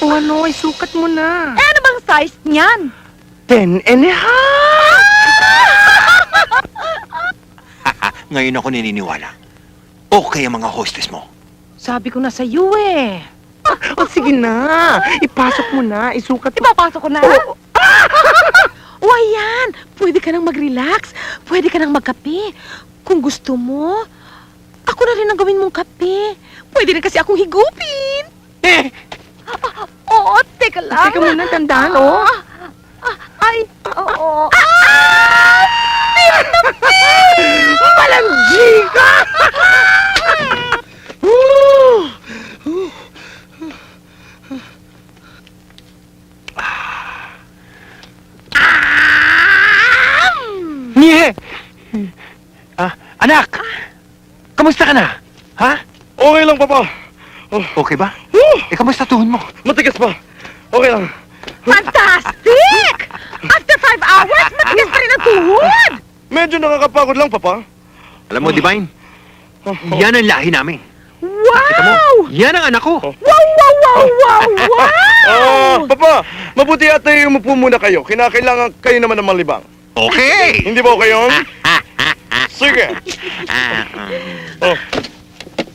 O ano, isukat mo na. Ano bang size niyan? 10 and a half! Ngayon ako naniniwala. Okay ang mga hostess mo. Sabi ko na sa iyo eh. O sige na, ipasok mo na, isukat mo. Ipapasok ko na? O ayan, pwede ka nang mag-relax, pwede ka nang magkape. Kung gusto mo, ako na rin ang gawin mong kape. Pwede rin kasi akong higupin. Oo, teka lang. Teka muna, tandaan, oh. Ay, oo. Malanggi ka! Nye! Anak! Kamusta ka na? Ha? Okay lang, Papa. Okay ba? Eh, kamusta tuhod mo? Matigas pa. Okay lang. Fantastic! After 5 hours, matigas pa rin ang tuhod. Medyo nakakapagod lang, Papa. Alam mo, Divine, yan ang lahi namin. Wow! Kita mo? Yan ang anak ko. Wow, wow, wow, wow, wow! Papa, mabuti ata umupo muna kayo. Kinakailangan kayo naman ng malibang. Okay! Hindi ba okay yun? Sige.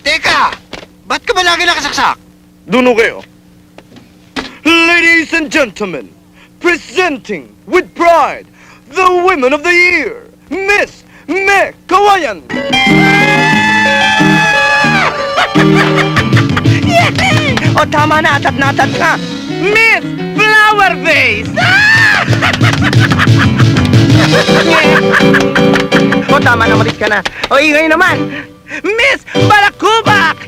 Teka! Ba't ka ba lagi nakasaksak? Duno kayo. Ladies and gentlemen, presenting with pride, the Women of the Year, Miss Me Kawayan. O tama na, atat ka. Miss Flower Face! O tama na, malis ka na. O ingay naman. Miss Balakubak!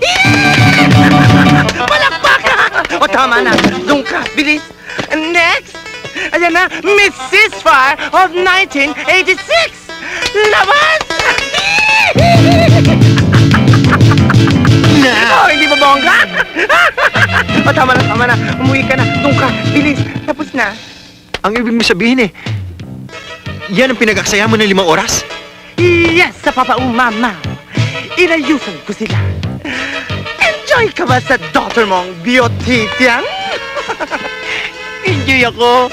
Balakbaka! O tama na, doon ka, bilis. Next, ayan na, Miss Ceasefire of 1986! Labas! Oh, hindi ba bongga? O tama na, umuwi ka na, doon ka, bilis, tapos na. Ang ibig mo sabihin yan ang pinag-aksaya mo ng 5 oras? Yes, sa Papa Mama. Inayusan ko sila. Enjoy ka ba sa daughter mong beautician? Enjoy ako.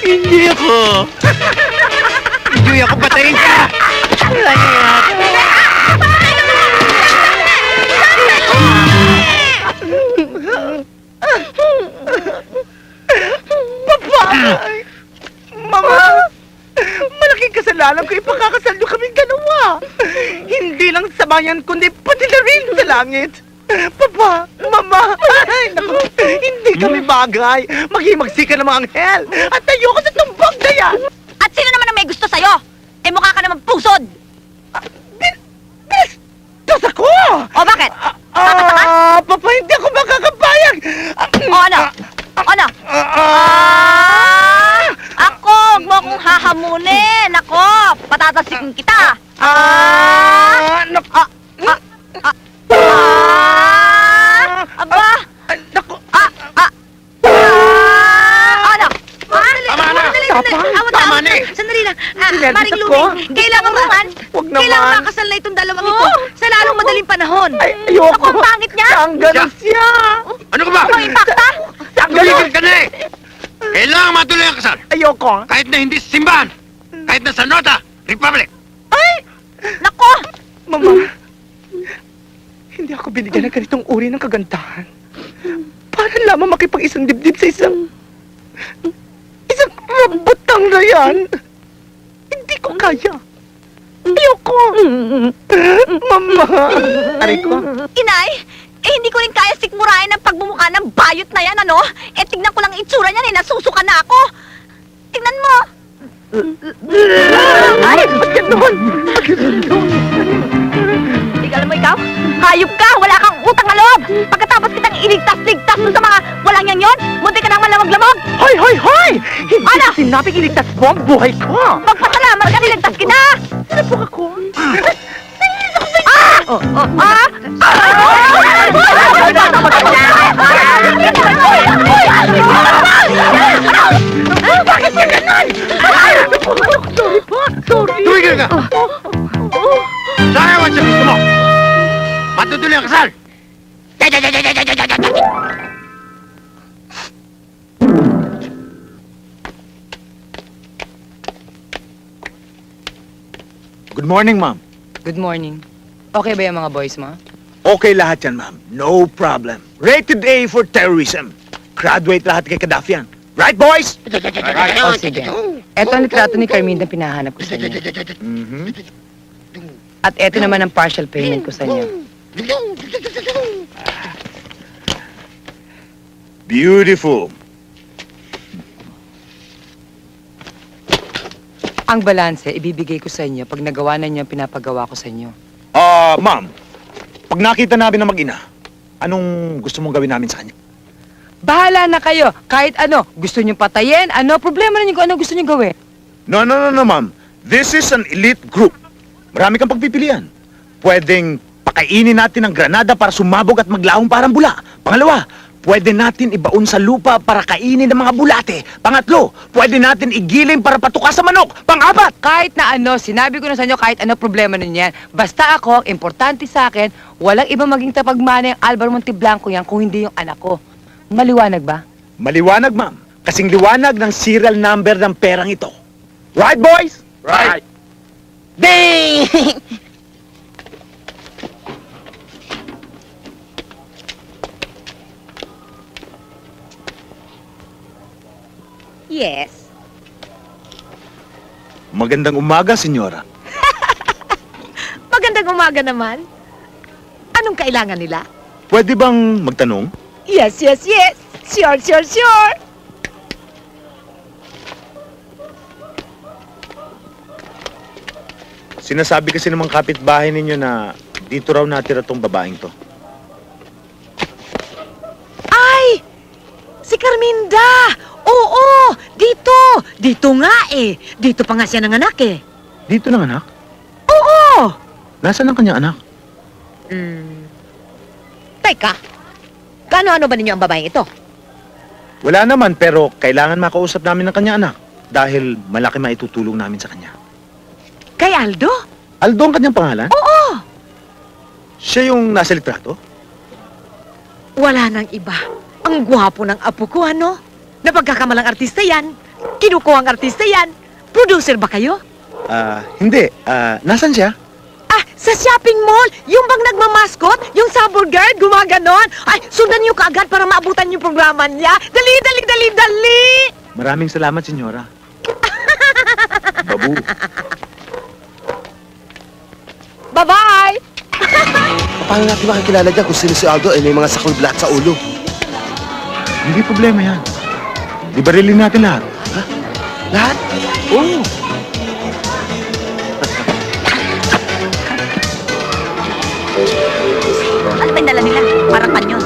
Enjoy ako. Enjoy ako, patayin ka! Mama! Malaking kasalanan ko ipagkakasal niyo kaming dalawa. Hindi lang sa bayan, kundi pati na rin sa langit. Papa, Mama, ay, naku, hindi kami bagay. Maghimagsika ng mga anghel. At ayoko sa tumbog na yan. At sino naman ang may gusto sa'yo? Eh mukha ka naman pusod. Dos ako! O bakit? Papa, hindi ako makakapayag. O ano? Ano? Ako, huwag mo akong hahamunin. Ako, patatasikin kita. Aba! Naku, Ano? Tama na! Tama na eh! Sandali lang. Maring ako? Luming, kailangan naman. Huwag naman. Kailangan makasal na itong dalawang ito sa lalong madaling panahon. Ay, ayoko. Ako, ang pangit niya. Tanggalin siya. Ano ka ba? Ako, impacta. Tumigil ka na eh! Kailangan matuloy ang kasal. Ayoko. Kahit na hindi sa simbahan. Kahit na sa Nota, Republic. Nako! Mama, hindi ako binigyan ng ganitong uri ng kagandahan. Para lamang makipag-isang dibdib sa isang mabutang na yan. Hindi ko kaya. Ayoko. Mama! Aray ko. Inay, hindi ko rin kaya sikmurahin ang pagmumukha ng bayot na yan, ano? Tignan ko lang ang itsura niyan, nasusuka na ako. Tignan mo. Ay, bakit doon? Tignan mo ikaw, hayop ka, wala kang utang na loob. Pagkatapos kitang iligtas-ligtas dun sa mga walang yan yon, munti ka nang malamag-lamog. Hoy, hoy, hoy! Hindi Ano? ko sinabing iligtas mo ang buhay ko. Magpasalamat ka, niligtas kita. Ano po ako? Bakit ka ganun? Sorry po, sorry. Tumigil ka! Sayawan sa gusto mo! Matutuloy ang kasal! Good morning, ma'am. Good morning. Okay ba yung mga boys mo? Okay lahat yan, ma'am. No problem. Rated A for terrorism. Graduate lahat kay Gaddafi yan. Right, boys? O sige. Eto ang litrato ni Carmine na pinahanap ko sa inyo. Mhm. At eto naman ang partial payment ko sa inyo. Beautiful. Ang balanse, ibibigay ko sa inyo pag nagawa na niyo ang pinapagawa ko sa inyo. Ma'am, pag nakita namin na mag-ina, anong gusto mong gawin namin sa kanya? Bahala na kayo. Kahit ano. Gusto niyo patayin? Ano? Problema na niyo kung ano gusto niyo gawin. No, ma'am. This is an elite group. Marami kang pagpipilian. Pwedeng pakainin natin ng granada para sumabog at maglaong parang bula. Pangalawa, pwede natin ibaon sa lupa para kainin ng mga bulate. Pangatlo, pwede natin igiling para patuka sa manok. Pang-apat, Kahit na ano, sinabi ko na sa inyo kahit ano problema ninyo yan. Basta ako, ang importante sa akin, walang iba maging tapagmana yung Alvaro Monteblanco yan kung hindi yung anak ko. Maliwanag ba? maliwanag, ma'am. Kasing liwanag ng serial number ng perang ito. Right, boys? Right! Ding! Yes. Magandang umaga, senyora. Magandang umaga naman. Anong kailangan nila? Pwede bang magtanong? Yes, yes, yes. Sure, sure, sure. Sinasabi kasi ng mga kapitbahay ninyo na dito raw natira tong babaeng to. Ay! Si Carminda! Oo! Dito! Dito nga eh. Dito pa nga siya nanganak eh. Dito ng anak? Oo! Nasaan ang kanyang anak? Teka, gaano-ano ba ninyo ang babaeng ito? Wala naman, pero kailangan makausap namin ng kanyang anak dahil malaki maitutulong namin sa kanya. Kay Aldo? Aldo ang kanyang pangalan? Oo! Siya yung nasa litrato? Wala nang iba. Ang gwapo ng apo ko, ano? Napagkakamalang artista yan. Kinukuha ang artista yan. Producer ba kayo? Hindi. Nasaan siya? Ah, sa shopping mall! Yung bang nagmamaskot? Yung sabor guard, gumaganon? Ay, sundan niyo kaagad para maabutan yung programa niya. Dali, dali, dali, dali! Maraming salamat, senyora. Babu. Bye-bye! Paano natin makikilala dyan kung sino si Aldo ay may mga sakol black sa ulo? Hindi problema yan. Ibarilin natin lahat. Lahat? Oo. Ano ba yung dala nila? Parang panyo.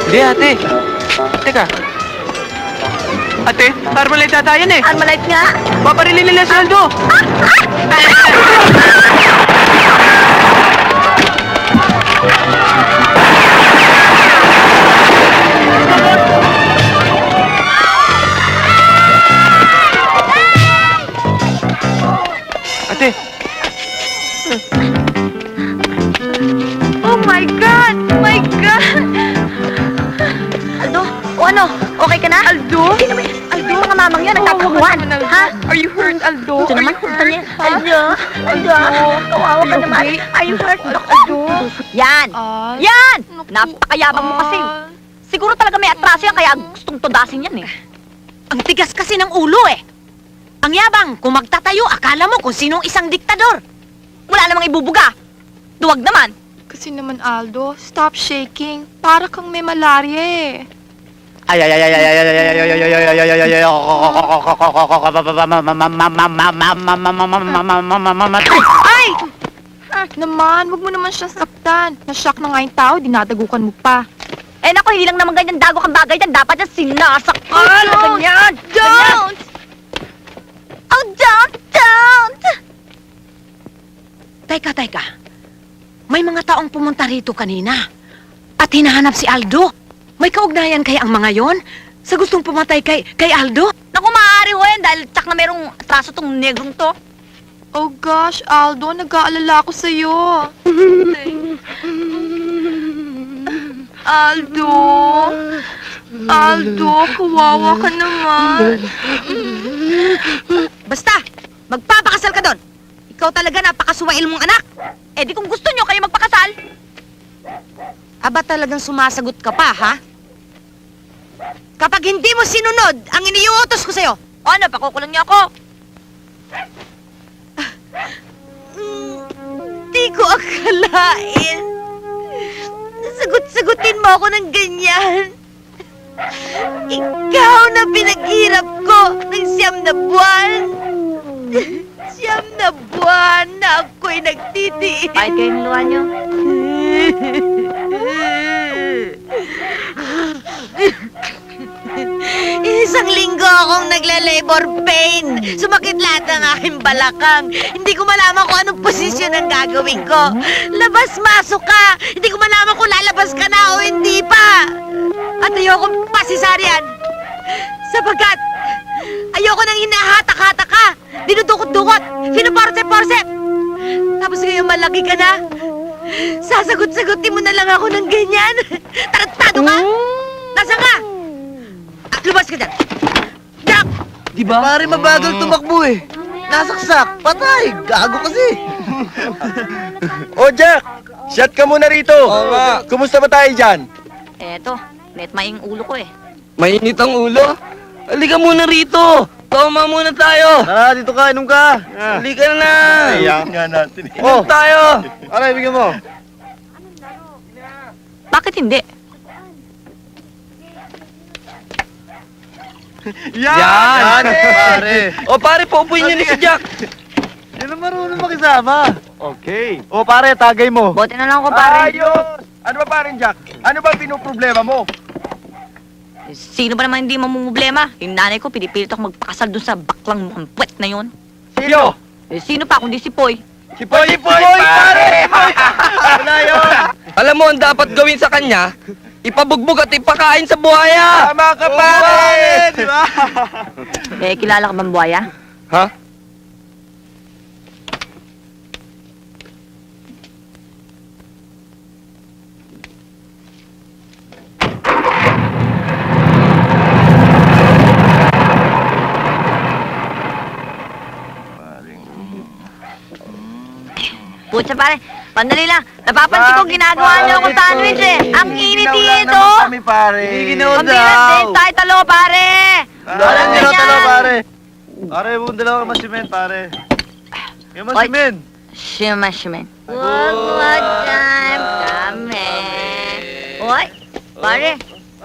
Hindi, ate. Teka. Ate, Armalite ata yan eh. Armalite nga. Paparilin nila si Aldo. Ate, Oh my God! My God! Aldo, o ano? Okay ka na? Aldo? Sino ba yan? Aldo, mga mamang yan, nagtatakuan. Ha? Are you hurt, Aldo? Ito naman, ito niya. Aldo, Aldo, kawawa ka naman. Are you hurt? Aldo. Yan! Yan! Napakayabang mo kasi. Siguro talaga may atraso yan, kaya gustong tudasin yan eh. Ang tigas kasi ng ulo eh. Ang yabang, kung magtatayo, akala mo kung sinong isang diktador. Wala namang ibubuga. Duwag naman. Kasi naman, Aldo, stop shaking. Para kang may malaria eh. Ay! Naman, wag mo naman siya saktan. Na-shock na nga yung tao, dinadagukan mo pa. Eh naku, hindi lang naman ganyan dago kang bagay dyan. Dapat yan sinasakal. Ganyan. Don't! Oh, don't! Teka. May mga taong pumunta rito kanina. At hinahanap si Aldo. May kaugnayan kaya ang mga yon? Sa gustong pumatay kay Aldo? Naku, maaari ho yan dahil tsak na merong traso tong negrong to. Oh gosh, Aldo, nag-aalala ako sa'yo. Aldo, kawawa ka naman. Basta, magpapakasal ka doon. Ikaw talaga napakasuwail mong anak. Eh di kung gusto nyo kayo magpakasal. Aba talagang sumasagot ka pa, ha? Kapag hindi mo sinunod ang iniuutos ko sa'yo, Ano, pakukulong niyo ako. di ko akalain. Sagot-sagutin mo ako ng ganyan. Ikaw na pinaghirap ko ng 9 na buwan. 9 na buwan na ako'y nagtitiis. Kahit kayo ng luha nyo. Isang linggo akong nagla-labor pain. Sumakit lahat ng aking balakang. Hindi ko malaman kung anong posisyon ang gagawin ko. Labas-masok ka. Hindi ko malaman kung lalabas ka na o hindi pa. At ayoko pasisaryan. Sapagkat ayoko nang hinahatak-hatak ka. Dinudukot-dukot. Pinuporsep-porsep. Tapos ngayon malaki ka na. Sasagot-sagutin mo na lang ako ng ganyan. Tarantado ka. Nasaan ka? Lumabas ka dyan! Jack! Di ba? Pare, mabagal tumakbo eh. Nasaksak, patay, gago kasi. O Jack, shot ka muna rito. Oo nga. Kumusta ba tayo dyan? Eto, net maing ulo ko eh. Mainit ang ulo. Halika muna rito. Toma muna tayo. Tara, dito ka, inom ka. Halika na. Iyak nga natin. Inom tayo. Aray, bigyan mo. Bakit hindi? Yan. Pare. O pare, paupuin niyo ni si Jack. Yan ang marunong makisama. Okay. O pare, tagay mo. Bote na lang ako, pare. Ayos! Ano ba parin, Jack? Ano ba pinoproblema mo? Sino ba naman hindi mamumblema? Yung nanay ko, pinipilit ako magpakasal dun sa baklang mukhang puwet na yun. Sino? Eh, sino pa kundi si Poy? Si Poy, pare! Wala yun! Alam mo, ang dapat gawin sa kanya, ipabugbog at ipakain sa buhaya. Tama ka, pare! Di ba? Eh, kilala ka bang buhaya? Ha? Putsa pare, pandali lang. Napapansin ko ginagawa niyo ako sandwich eh. Ang init dito. Kami, pare. Mabigat din tayo talo, pare. Walang ganyan. ginotalo, pare. Pare, buong dalawa masimen, pare. Yung masimen. Shimashimen. One more time kami. Oy, pare.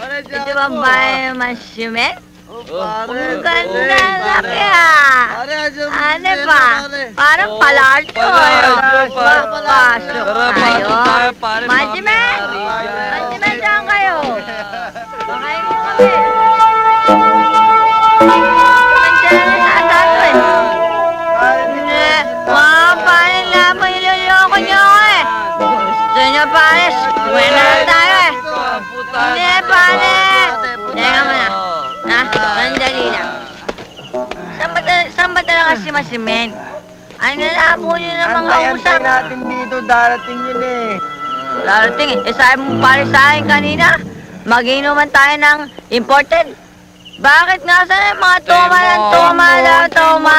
Ito ba ba yung masimen? Ang ganda laki ah. Ano ba? Parang palarto. Papasok tayo. Masimen! Masimen, saan kayo? Bakain mo kami. Nandiyan na sa tato eh. Pare, laban niloloko niyo ako eh. Gusto niyo pare, wala na tayo eh. Hindi pare. Teka muna. Ha? Sandali lang. Saan ba talaga si Masimen? Ang nalabo niyo ng mga usap. natin dito, darating yun eh. Darating eh. Sabi mo pare sa akin kanina, mag-inuman tayo ng imported. Bakit nga saan yung mga toma ng toma?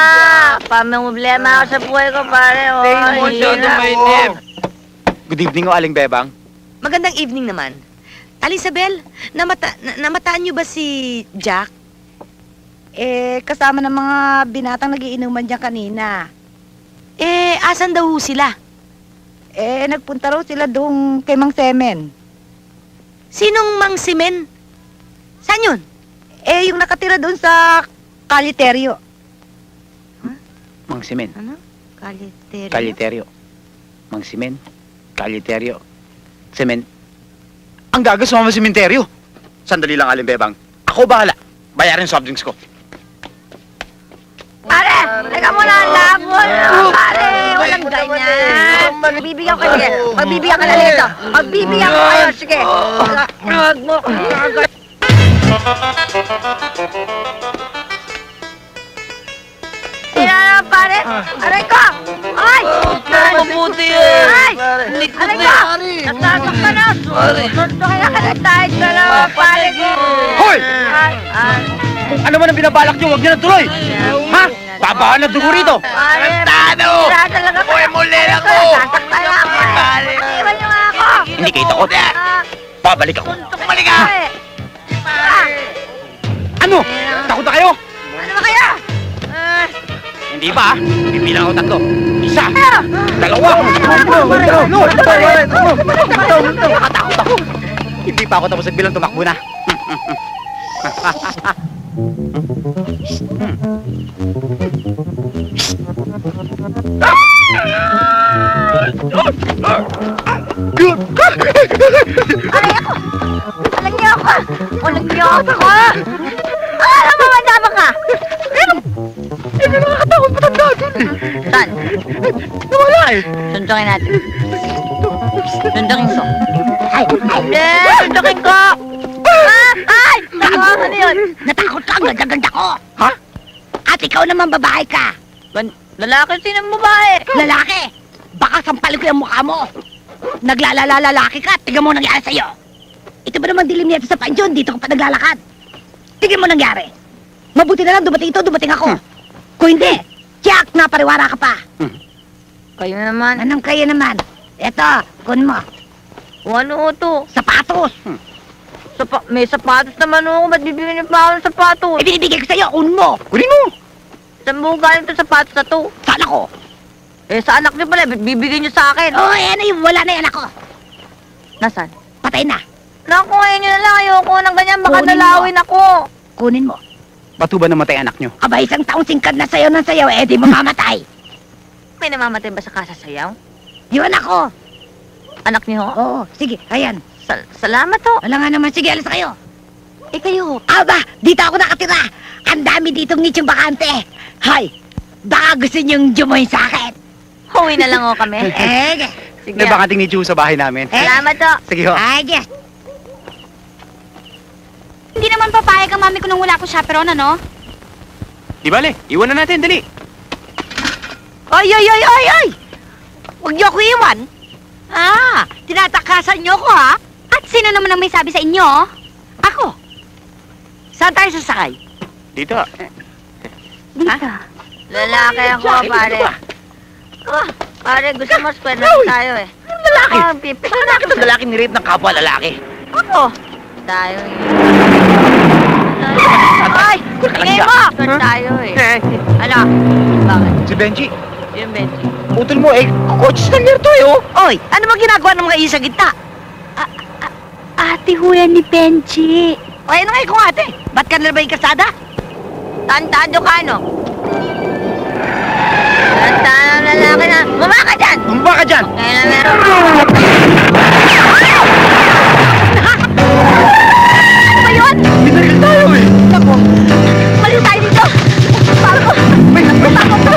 Pamumblema ako sa buhay ko pare. Good evening o, Aling Bebang. Magandang evening naman. Alisabel, namataan niyo ba si Jack? kasama ng mga binatang nagiinuman dyan kanina. Asan daw sila? Nagpunta raw sila doon kay Mang Semen. Sinong Mang Simen? Saan yun? Yung nakatira doon sa Kaliteryo. Mang Simen. Ano? Kaliteryo? Kaliteryo. Mang Simen. Kaliteryo. Semen. Ang gagas mo sementeryo. Sandali lang, Aling Bebang. Ako bahala. Bayarin soft drinks ko. Pare! Teka muna, labon! Pare! Walang ganyan! Pagbibigyan ko kayo. Pagbibigyan ka na nito. Pagbibigyan ko kayo. Sige. Huwag mo. Tingnan mo, pare. Aray ko! Ay! Mabuti eh. Ay! Likod Aray na ko! yari. Natasok ka na! Tuntukin na ka na tayo. Dalawa, pare ko! Hoy! Ay! Kung ano man ang binabalak nyo, huwag nyo na tuloy! Ha? Babaan na dugo rito! Pare! Tado! Tira talaga ko! Uy, muli ako! Nasasaktan na ako! Pare! Iwan niyo nga ako! Hindi kayo takot. Babalik ako. Bumalik ka! Ano? Takot na kayo? Ano ba kaya? Hindi pa, ha? Bibilang ako tatlo. Isa! Dalawa! Nakatakot ako. Hindi pa ako tapos nagbilang, tumakbo na. Aray ako! Alam niyo ako! Alam niyo ako! Alam mo, madama ka! Hindi nakakatakot matanda dun eh. Saan? Nawala eh. Sundukin natin. Sundukin ko. Ay! Sundukin ko! Ay! Ano yun? Natakot ka! Ang ganda-ganda ko! Ha? At ikaw naman babae ka! Lalaki? Sinong babae? Lalaki! Baka sampalin ko yung mukha mo! Naglalala-lalaki ka! Tignan mo nangyari sa'yo! Ito ba naman dilim nito sa pansyon? Dito ka pa naglalakad! Tignan mo nangyari! Mabuti na lang dumating ito, dumating ako! Kung hindi, tiyak na pariwara ka pa! Kayo naman? Anong kayo naman? Eto, kun mo. Ano ito? Sapatos! May sapatos naman ako. Ba't bibigyan niyo pa ako ng sapatos? Ibinibigay ko sa'yo, kun mo! Kunin mo! Saan mo galing ito sapatos na to? Sa anak ko! Sa anak niyo pala, bibigyan niyo sa akin. Oo, ano yun, wala na yung anak ko. Nasaan? Patay na. Naku, ngayon nyo na lang, ayoko ng ganyan, baka Kunin mo. nalawin ako. Kunin mo. Ba't ba namatay anak nyo? Aba, isang taong singkad na sayo ng sayo, di mamamatay. May namamatay ba sa kasasayaw? Yung anak ko. Anak niyo? Oo, sige, ayan. Salamat ho. Wala nga naman, sige, alas kayo. Kayo. Aba, dito ako nakatira. Ang dami ditong nichong bakante. Hay, baka gusto niyong jumoy sa akin. Huwi na lang ho kami. Sige. May bakanting ni Chu sa bahay namin. Salamat ho. Sige ho. Ay, yes. Hindi naman papayag ang mami ko nung wala ko chaperon, ano? Di bale, iwan na natin, dali. Ay! Huwag niyo ako iwan. Tinatakasan niyo ko, ha? At sino naman ang may sabi sa inyo? Ako. Saan tayo sasakay? Dito. Dito. Lalaki ako, pare. Pare, gusto mo square na tayo, eh. Lalaki! Pipit Lalaki to lalaki ni-rape ng kapwa lalaki. ako. Tayo, Ay! Tingin mo! Square tayo, eh. Ano? Bakit? Si Benji, Yung Benji. utol mo coach stanger to oh. Oy, ano bang ginagawa ng mga isa gitna? Ate ho yan ni Benji. O, ano nga kung ate? Ba't ka na ba yung kasada? Tantado ka, no? Tantado na lalaki na. Bumaba ka dyan! Bumaba ka dyan! Kaya na meron. Ano ba yun? Binaril tayo eh! Naku, maliw tayo dito. Parang ko. May takot ko.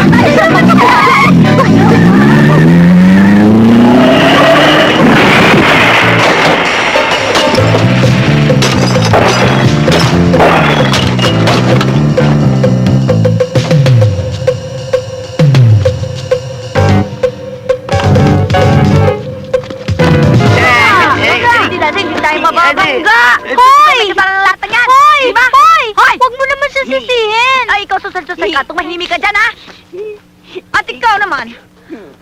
Hindi tayo mababangga! Hoy! Hoy! Hoy! Huwag mo naman siya sisihin! Ay, ikaw susal-susal ka. Tumahimik ka dyan, ha? At ikaw naman.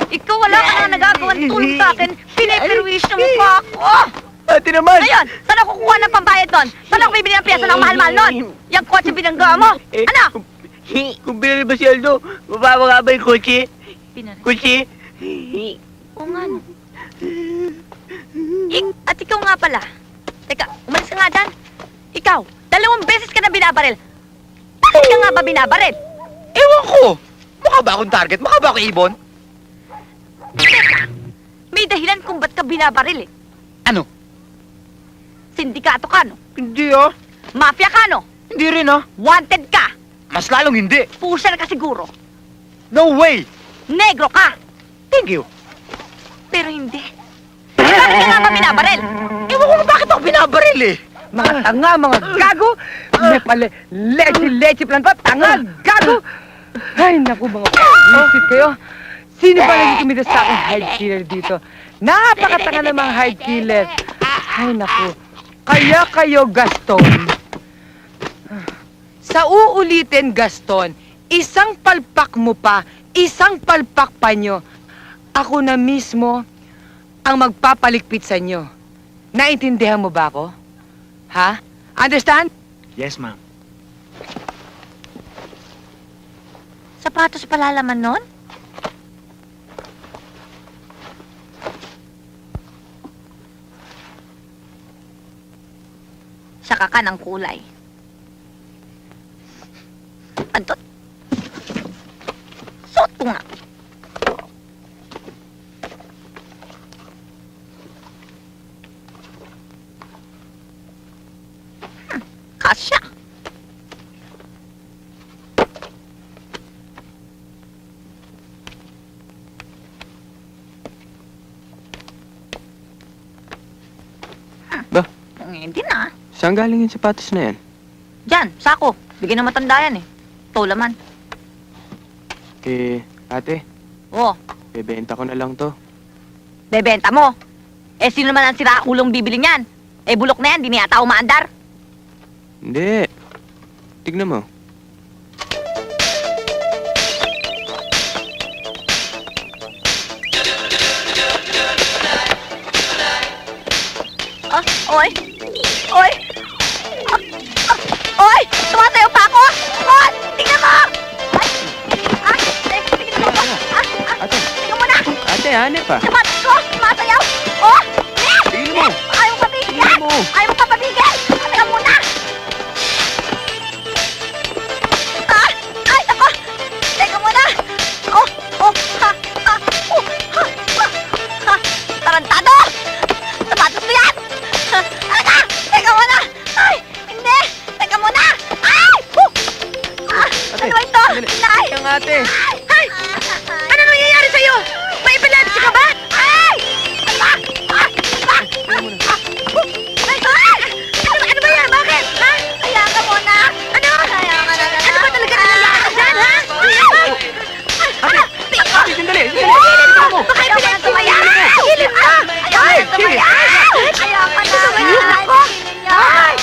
Ikaw wala ka na nagagawang tulong sa akin. Pinipirwish ng mukha ko. Ate naman! Ngayon, saan ako kukuha ng pambayad nun? Saan ako bibili ng pyesa ng mahal-mahal nun? Yung kotse binangga mo? Ano? Kung binili ba si Aldo, mababa ba yung kotse? Kotse? Oo nga, no. At ikaw nga pala. Teka, umalis ka nga dyan. Ikaw, 2 beses ka na binabaril. Bakit ka nga ba binabaril? Ewan ko! Mukha ba akong target? Mukha ba ako ibon? Teka, may dahilan kung ba't ka binabaril eh. Ano? Sindikato ka, no? Hindi ah. Mafia ka, no? Hindi rin ah. Wanted ka. Mas lalong hindi. Pusher ka siguro. No way! Negro ka. Thank you. Pero hindi. Bakit ka nga ba binabaril? Ewan ko bakit ako binabaril eh. Mga tanga, mga gago! May pala, leche plan pa, tanga, gago! Ay, naku, mga visit kayo. Sino ba naging kumita sa akin hide killer dito? Napakatanga ng mga hide killer. Ay, naku. Kaya kayo, Gaston. Sa uulitin, Gaston, isang palpak mo pa, isang palpak pa nyo. Ako na mismo ang magpapalikpit sa inyo. Naintindihan mo ba ako? Ha? Understand? Yes, ma'am. Sapatos pala laman nun? Saka ka ng kulay. Antot? Suot ko nga. Kasya. Ba? Hindi na. Saan galing yung sapatos na yan? Diyan, sako. Bigyan ng matanda yan eh. Ito laman. Ate, Oo, bebenta ko na lang to. bebenta mo. Eh, sino naman ang sirakulong bibili niyan? Eh, bulok na yan, di na yata umaandar. Hindi. Tignan mo. Ah, oy! Oy! Oy! Tumatayo pa ako! Oy! Tingnan mo! Ay! Tingnan mo! Ate. Tingnan mo na! Ate, hanep ah. Sapatos ko! Tumatayaw! Oh! Tingnan mo. Ayaw mo patigil! Tingnan mo. Ayaw mo papatigil! Teka muna! Ah! Ay, ako! Teka muna! Oh! Oh! Ha! Ha! Oh! Ha! Ha! Tarantado! Sapatos ko yan! Alaga! Teka muna! Ay! Hindi! Teka muna! Ay! Ate, Ano ba ito? sandali. Ay! Ang ate. Ay! Ano nangyayari sa'yo? May epilepsy ka ba? Ay! Ano ba? Ay! Ano ba? Ay! Ano ba yan? Bakit? Ha? Hayaan ka muna. Ano? Hayaan ka na. Ano ba talaga nangyayari dyan, ha? Ano? Ate, sandali. Tingnan mo! Baka epilepsy mo yan! Hilip ka! Ayaw ka na tumaya! Ayaw ka na! Ay!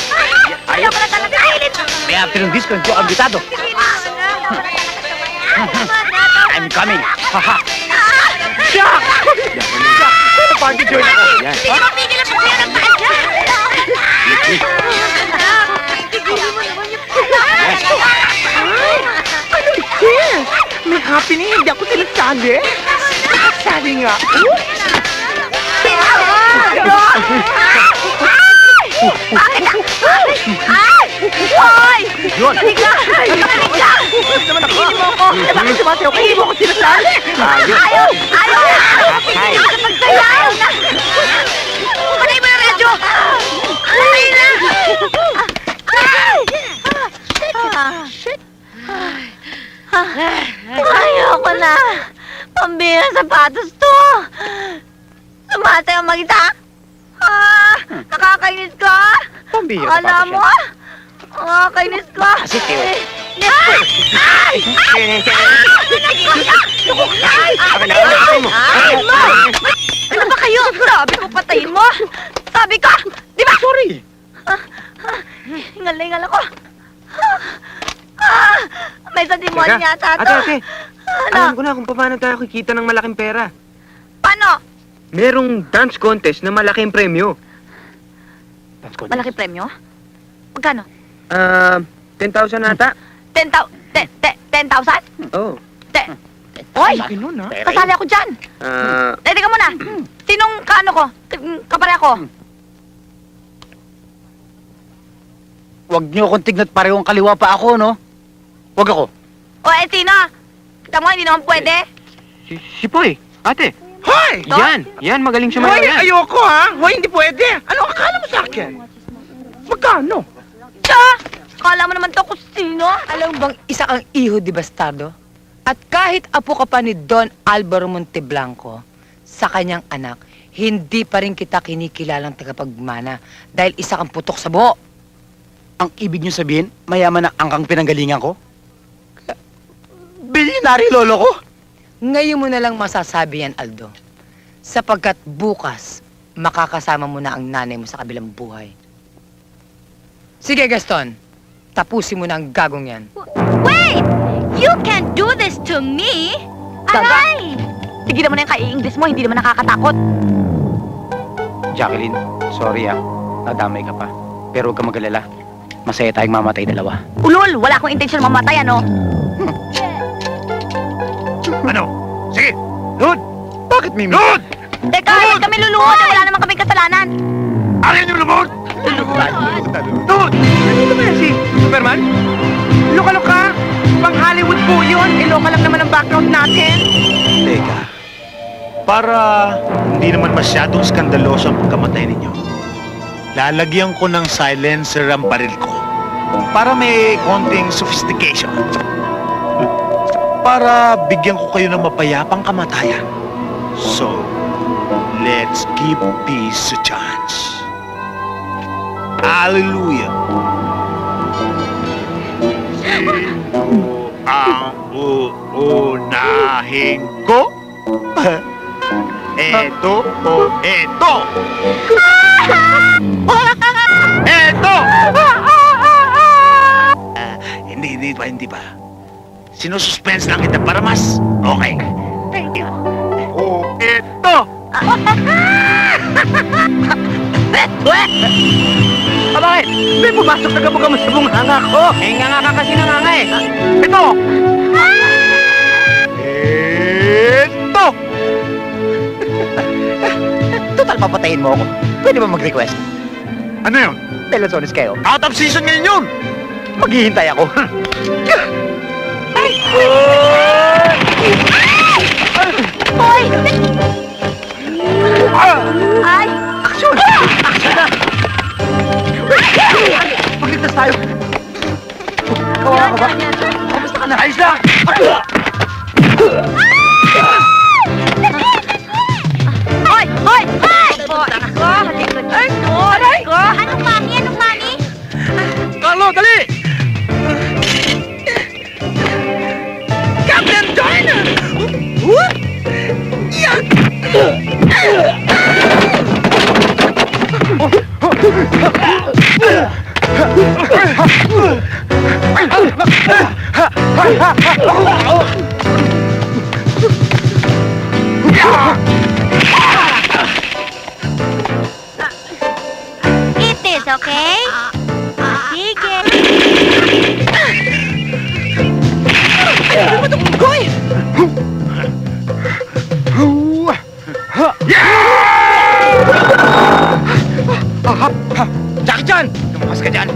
Ayaw ka na talaga! Hilip! May afternoon disco, hindi ako ambitado. I'm coming. Haha. Shock! Party join ako. Yan. Hindi mo pigil ang pagkaya ng paan dyan! May happening, hindi ako sinasali. Sali nga. Hoy! Yun. Halika! Halika! Tingin mo ko! Bakit sumasayaw ka? Hindi mo ako sinasali. Ayaw! Ayaw! Ayaw na magsayaw! Patay mo na radyo! Patay na! Ayoko na! Pambira sapatos to! Sumasayaw mag-isa! Nakakainis ka! Pambihira Alam sapatos mo? Nakakainis ka! Kasi, Teo. Ay! Ano ba kayo? Sabi ko patayin mo! Sabi ko! Di ba? Sorry. Hingal na hingal ako. May sa demonyo yata to. Ate. Ano? Alam ko na kung paano tayo kikita ng malaking pera. Paano? Merong dance contest na malaking premyo. Malaki premyo? Magkano? 10,000 nata. 10,000? Oo. Hoy! Kasali ako dyan. Teka muna. Sinong kaano ko? Kapare ako? Huwag niyo akong tignat parehong kaliwa pa ako, no? Huwag ako. O sino? Kita mo, hindi naman pwede. Si Poy, ate. Hoy! Yan, magaling siya Hoy, yan. ayoko ha! Hoy, hindi pwede! Ano akala mo sa akin? Magkano? Siya! Kala mo naman to kung sino? Alam mo bang isa ang iho di bastardo? At kahit apo ka pa ni Don Alvaro Monteblanco, sa kanyang anak, hindi pa rin kita kinikilalang tagapagmana dahil isa kang putok sa buho. Ang ibig niyo sabihin, mayaman na angkang pinanggalingan ko? Bilyonary lolo ko? Ngayon mo na lang masasabi yan, Aldo. Sapagkat bukas, makakasama mo na ang nanay mo sa kabilang buhay. Sige, Gaston. Tapusin mo na ang gagong yan. Wait! You can't do this to me! Aray! Tigilan mo na yung kai-English mo, hindi naman nakakatakot. Jacqueline, sorry nadamay ka pa. Pero huwag ka mag-alala. Masaya tayong mamatay dalawa. Ulol! Wala akong intensyon mamatay, ano? Ano? Sige! Doon! Bakit, Mimi? Doon! Teka, huwag kami luluhod! Wala naman kaming kasalanan! Akin yung lumot! Doon! Nandito ba yan si Superman? Loka-loka! Pang Hollywood po yun! Loka lang naman ang background natin! Teka, para hindi naman masyadong skandaloso ang pagkamatay ninyo, lalagyan ko ng silencer ang baril ko para may konting sophistication. Para bigyan ko kayo ng mapayapang kamatayan. So, let's give peace a chance. Hallelujah. Sino ang uunahin ko? Eto o eto? Eto! Hindi pa. Sinususpense lang kita para mas okay. O eto! Bakit? May pumasok na kabog mo sa bunganga ko! Nga ka kasi nanganga eh. Ito! Eto! Total, papatayin mo ako. Pwede ba mag-request? Ano yun? Telesones kayo. Out of season ngayon yun! Maghihintay ako. Hoy! Ay! Aksyon! Aksyon na! Pagligtas tayo! Kawawa ka ba? Kamusta ka na? Ayos na! Hoy! Hoy! Hoy! Aray ko! Anong mami? Anong mami? Carlo, dali! Captain China! Whoop! Yan! Eat this, okay? Sige. Hoy! Jackie Chan! Lumakas ka dyan!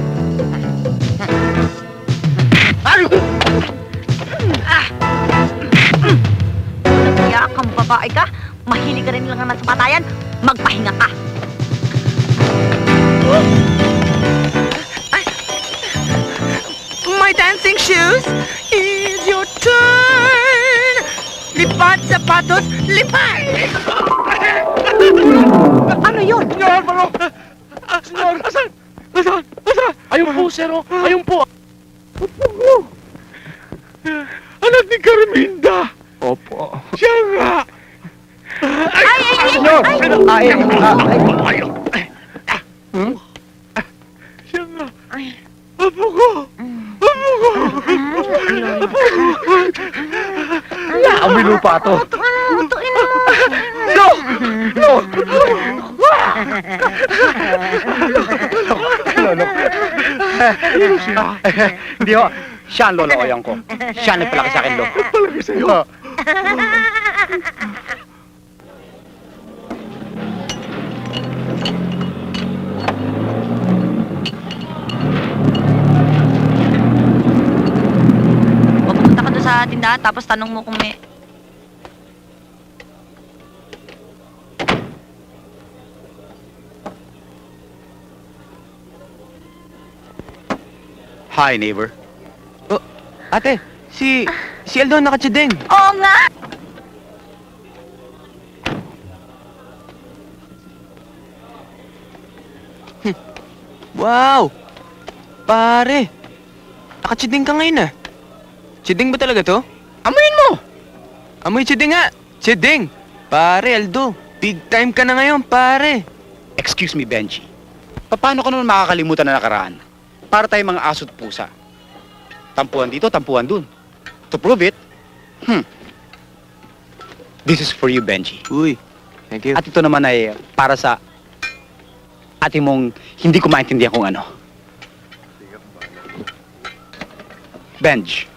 Kaya kang babae ka, mahilig ka rin lang naman sa patayan, magpahinga ka. My dancing shoes, it's your turn! Lipat, sapatos, lipat! Ano yun? Senyor Alvaro! Senyor, asan? Asan? Asan? Ayun po, sir. Ayun po. Anak ni Carminda! Opo. Siya nga! Senyor! Siya nga! Apo ko! Apo ko! Amoy lupa to. No! No! Lolo ko. Hindi ho. Siya ang lolo oyang ko. Siya ang nagpalaki sa akin, Lo. Palagi sa'yo. Pupunta ka doon sa tindahan, tapos tanong mo kung may... Hi, neighbor. Ate, si Aldo nakatsideng. Oo nga! Wow! Pare, nakatsideng ka ngayon ah. Chideng ba talaga to? Amuin mo! Amoy chideng nga! Chideng! Pare, Aldo, big time ka na ngayon, pare. Excuse me, Benji. Paano ka naman makakalimutan na nakaraan? Para tayong mga aso't pusa. Tampuhan dito, tampuhan dun. To prove it, this is for you, Benji. Uy, thank you. At ito naman ay para sa ate mong hindi ko maintindihan kung ano. Benj,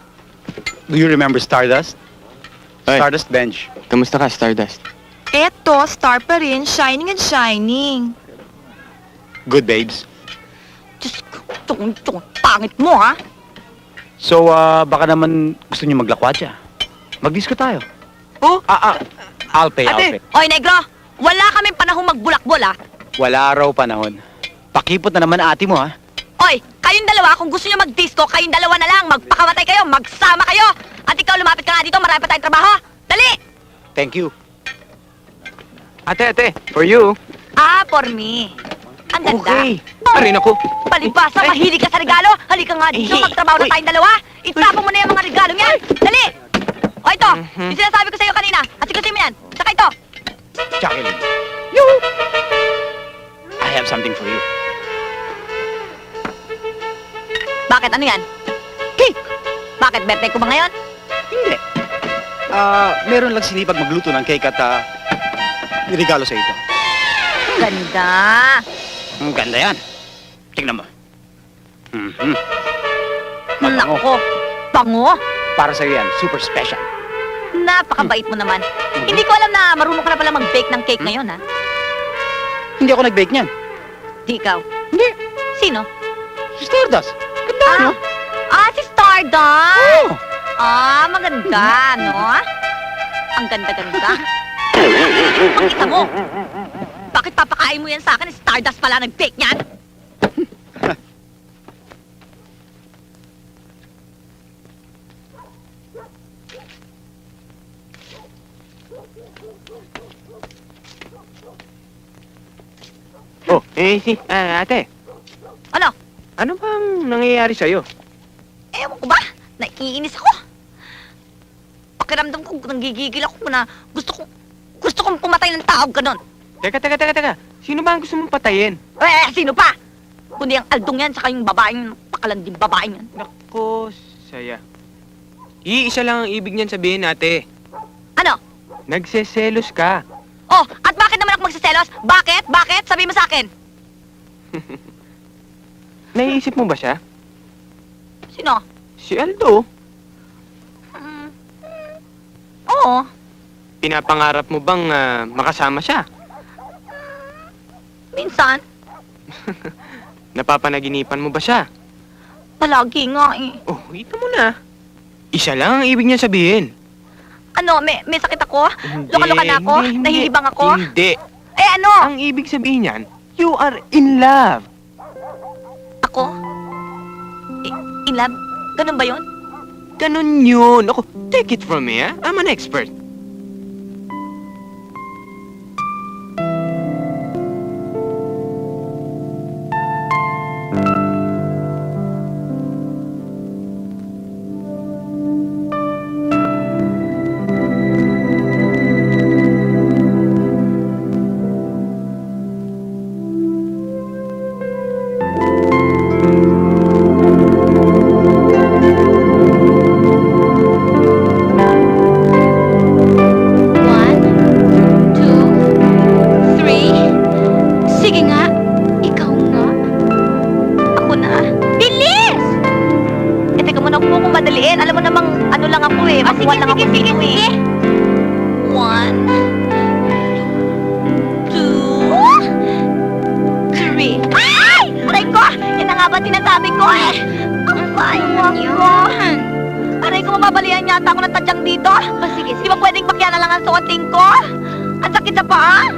do you remember Stardust? Ay. Stardust, Benj. Kamusta ka, Stardust? Eto, star pa rin, shining and shining. Good, babes. Diyos ko, pangit mo, ha? So, baka naman gusto niyo maglakwatsa. Mag-disco tayo. Oh? I'll pay, I'll Ate! pay. Oy, negro! Wala kaming panahong magbulakbol, ha? Wala raw panahon. Pakipot na naman ate mo, ha? Oy, kayong dalawa, kung gusto nyo mag-disco, kayong dalawa na lang, magpakamatay kayo, magsama kayo! At ikaw, lumapit ka nga dito, marami pa tayong trabaho! Dali! Thank you. Ate, for you. Ah, for me. Ang ganda. Okay. Arin ako. Palibasa, mahilig ka sa regalo. Halika nga dito, magtrabaho na tayong dalawa. Itapon mo na yung mga regalo niyan. Dali! O ito, yung sinasabi ko sa'yo kanina. At sigusin mo yan. Saka ito. Jacqueline. I have something for you. Bakit? Ano yan? Cake! Bakit? Birthday ko ba ngayon? Hindi. Meron lang sinipag magluto ng cake at regalo sa ito. Ganda. Ang ganda yan. Tingnan mo. Mabango. Nako, bango. Para sa'yo yan, super special. Napakabait mo naman. Hindi ko alam na marunong ka na pala mag-bake ng cake ngayon, ha? Hindi ako nag-bake niyan. Di ikaw. Hindi. Sino? Si Stardust. Ganda, no? Si Stardust! Oh. Maganda, no? Ang ganda-ganda. Makita mo. Bakit papakain mo yan sa akin? Stardust pala nag-bake niyan. Oh, ate. Ano? Ano bang nangyayari sa'yo? Ewan ko ba? Naiinis ako. Pakiramdam ko, nanggigigil ako na gusto kong pumatay ng tao, ganon. Teka. Sino ba ang gusto mong patayin? Sino pa? Kundi ang Aldong yan, saka yung babaeng, pakalanding babaeng yan. Nako, saya. Iisa lang ang ibig niyan sabihin, ate. Ano? Nagseselos ka. Oh, at bakit naman ako magsiselos? Bakit? Bakit? Sabi mo sa akin. Naiisip mo ba siya? Sino? Si Aldo. Oo. Pinapangarap mo bang makasama siya? Minsan. Napapanaginipan mo ba siya? Palagi nga eh. Oh, ito mo na. Isa lang ang ibig niya sabihin. Ano, may sakit ako? Loka-loka na ako? Hindi. Nahihibang ako? Hindi. Ano? Ang ibig sabihin niyan, you are in love. Ako? In love? Ganun ba yun? Ganun yun. Ako, take it from me, ah. I'm an expert. lang ako eh. Makuha lang ako dito eh. 1, 2, 3. Ay! Aray ko! Yan na nga ba tinasabi ko eh? Ang bayan yun. Aray ko, mababalian yata ako ng tadyang dito. Sige, di ba pwedeng pakya na lang ang suoting ko? Ang sakit sa paa.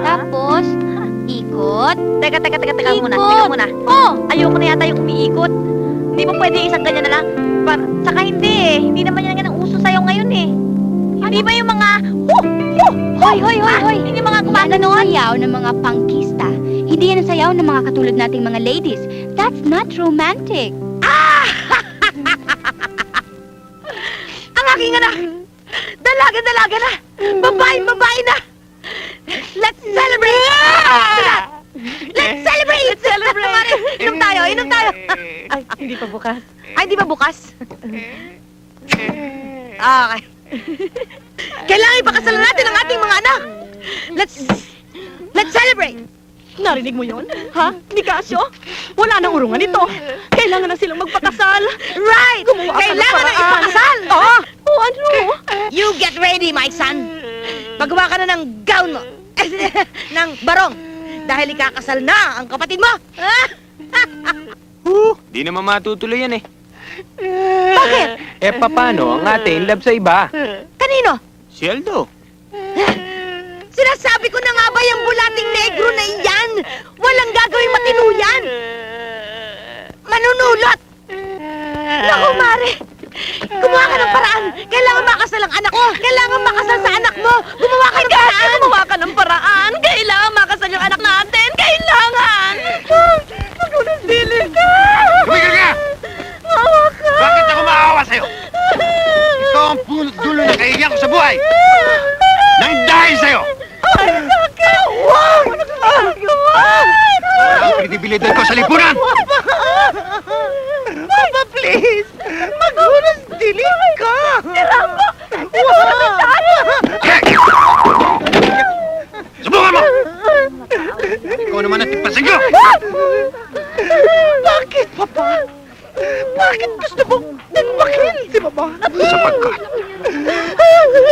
Tapos, ikot. Teka muna. Ikot. Teka muna. Oh! Ayoko na yata yung umiikot. Hindi mo pwede isang ganyan na lang. Saka hindi eh. Hindi naman yan ang uso sa'yo ngayon eh. Hindi ba yung mga Hoy! Hindi yung mga Yan ang gumaganon? sayaw ng mga pangkista. Hindi yan ang sayaw ng mga katulad nating mga ladies. That's not romantic. Ang aking anak! Dalaga na! Babae na! Let's celebrate! Let's celebrate! Inom tayo! Ay, hindi pa bukas. Ay, di ba bukas? Okay. Kailangan ipakasalan natin ang ating mga anak! Let's celebrate! Narinig mo yun? Ha? Nicasio? Wala nang urungan ito. Kailangan na silang magpakasal. Right! Kailangan na ipakasal! Oo! Ano? You get ready, my son. Pagawa ka na ng gown mo. ng barong. Dahil ikakasal na ang kapatid mo. Di naman matutuloy yan eh. Bakit? Eh, paano ang ate in love sa iba? Kanino? Si Aldo. Sinasabi ko na nga ba yung bulating negro na iyan? Walang gagawing matino yan. Manunulot. Naku, Mare. Gumawa ka ng paraan. Kailangan makasal ang anak ko. Kailangan makasal sa anak mo. Gumawa ka ng paraan. Gumawa ka ng paraan. Kailangan makasal yung anak natin. Kailangan. Magulang dili ka. Tumigil ka! Maawa ka. Bakit ako maawa sa'yo? Ikaw ang punot dulo na kailangan ko sa buhay! Nang dahil sa'yo! Ay, sakit. Wag. Wala ang kredibilidad ko sa lipunan! Papa, please! Magulas dili ka! Rambo! Wow! Subukan mo! Ikaw naman ang tipasin ko! Bakit, Papa? Bakit gusto mong tinbakil si Mama? Sapagkat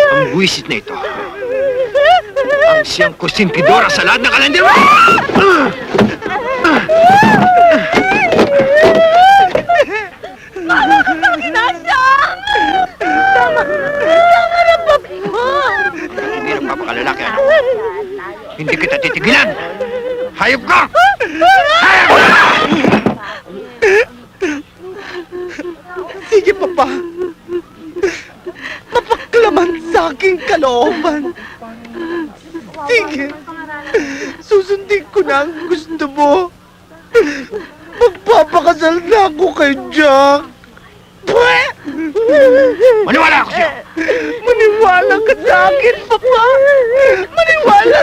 ang buwisit na ito ang siyang konsentidora sa lahat ng kalendaryo! Nasya! Tama na, Papa! Hindi nagpapakalalaki, ano? Hindi kita titigilan! Hayop ka! Hayop ka! Sige, Papa. Mapaklaman sa aking kalooban. Sige. Susundin ko na ang gusto mo. Magpapakasal na ako kay Jack. Maniwala ako sa'yo! Maniwala ka sa akin, Papa. Maniwala.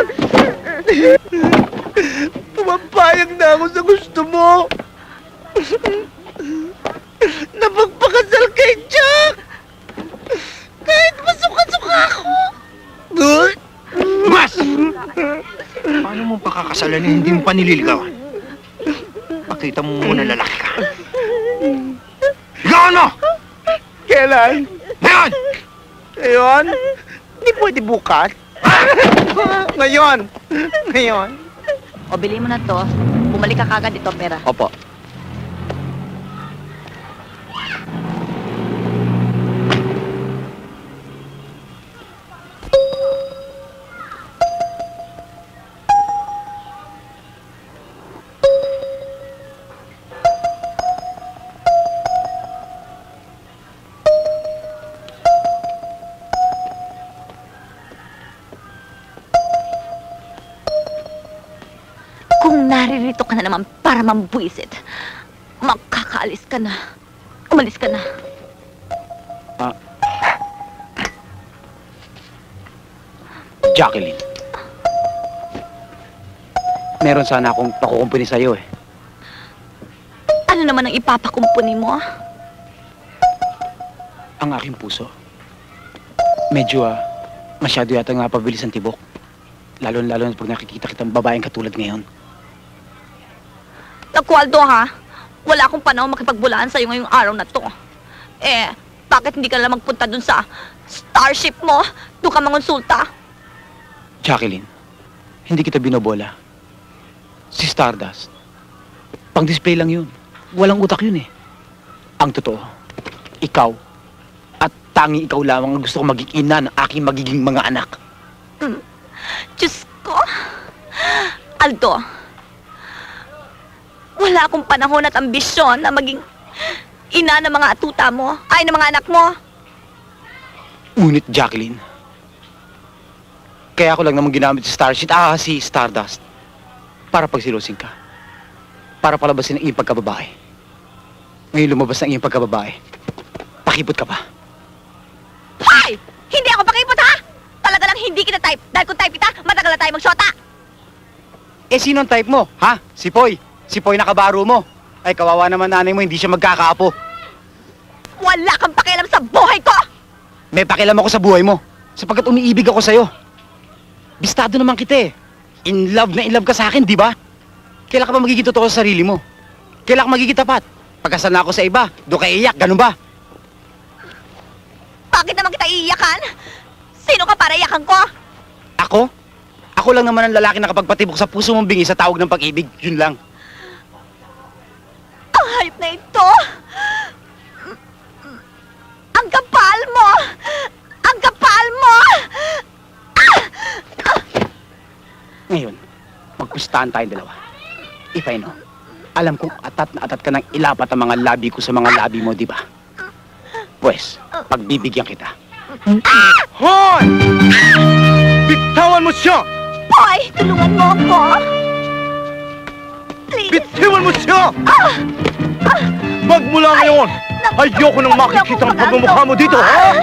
Pumapayag na ako sa gusto mo. Na magpakasal kay Jack. Kahit masuka-suka ako. Mas! Paano mo pakakasalan na hindi mo pa nililigawan? Pakita mo muna lalaki ka. Ligawan mo! Kailan? Ngayon! Ngayon? Hindi pwede bukas. Ngayon. O, bili mo na to. Bumalik ka kagad ito, pera. Opo. Kung naririto ka na naman para mambuisit, makakaalis ka na. Umalis ka na. Jacqueline. Meron sana akong pakukumpuni sa'yo eh. Ano naman ang ipapakumpuni mo? Ang aking puso. Medyo masyado yata nga pabilis ang tibok. Lalo na pag nakikita kitang babaeng katulad ngayon. Naku, Aldo, ha? Wala akong panahon makipagbulaan sa'yo ngayong araw na to. Eh, bakit hindi ka lang magpunta dun sa Starship mo? Doon ka mangonsulta? Jacqueline, hindi kita binobola. Si Stardust, pang-display lang yun. Walang utak yun eh. Ang totoo, ikaw, at tanging ikaw lamang ang gusto kong maging ina ng aking magiging mga anak. Diyos ko. Aldo, wala akong panahon at ambisyon na maging ina ng mga atuta mo, ay ng mga anak mo. Ngunit Jacqueline, kaya ako lang naman ginamit si si Stardust, para pagsilusin ka. Para palabasin ang iyong pagkababae. Ngayon lumabas ang iyong pagkababae. Pakipot ka pa. Hoy! Hindi ako pakipot, ha? Talaga lang hindi kita type. Dahil kung type kita, matagal na tayo magsyota. Eh, sino ang type mo? Ha? Si Poy. Si Poy na kabaro mo. Ay, kawawa naman nanay mo, hindi siya magkakaapo. Wala kang pakialam sa buhay ko! May pakialam ako sa buhay mo. Sapagkat umiibig ako sa'yo. Bistado naman kita eh. In love na in love ka sa akin, di ba? Kailan ka pa magiging totoo sa sarili mo? Kailan ka magiging tapat? Pagkasal na ako sa iba, doon ka iiyak, ganun ba? Bakit naman kita iiyakan? Sino ka para iyakan ko? Ako? Ako lang naman ang lalaki na kapag patibok sa puso mong bingi sa tawag ng pag-ibig, yun lang. Ang hayop na ito! Ang kapal mo! Ang kapal mo! Ngayon, magpustahan tayong dalawa. If I know, alam kong atat na atat ka ng ilapat ang mga labi ko sa mga labi mo, di ba? Pwes, pagbibigyan kita. Hoy! Bitawan mo siya! Boy, tulungan mo ako! Please! Bitawan mo siya! Magmula ngayon, ayoko nang makikita ang pagmumukha mo dito, ha?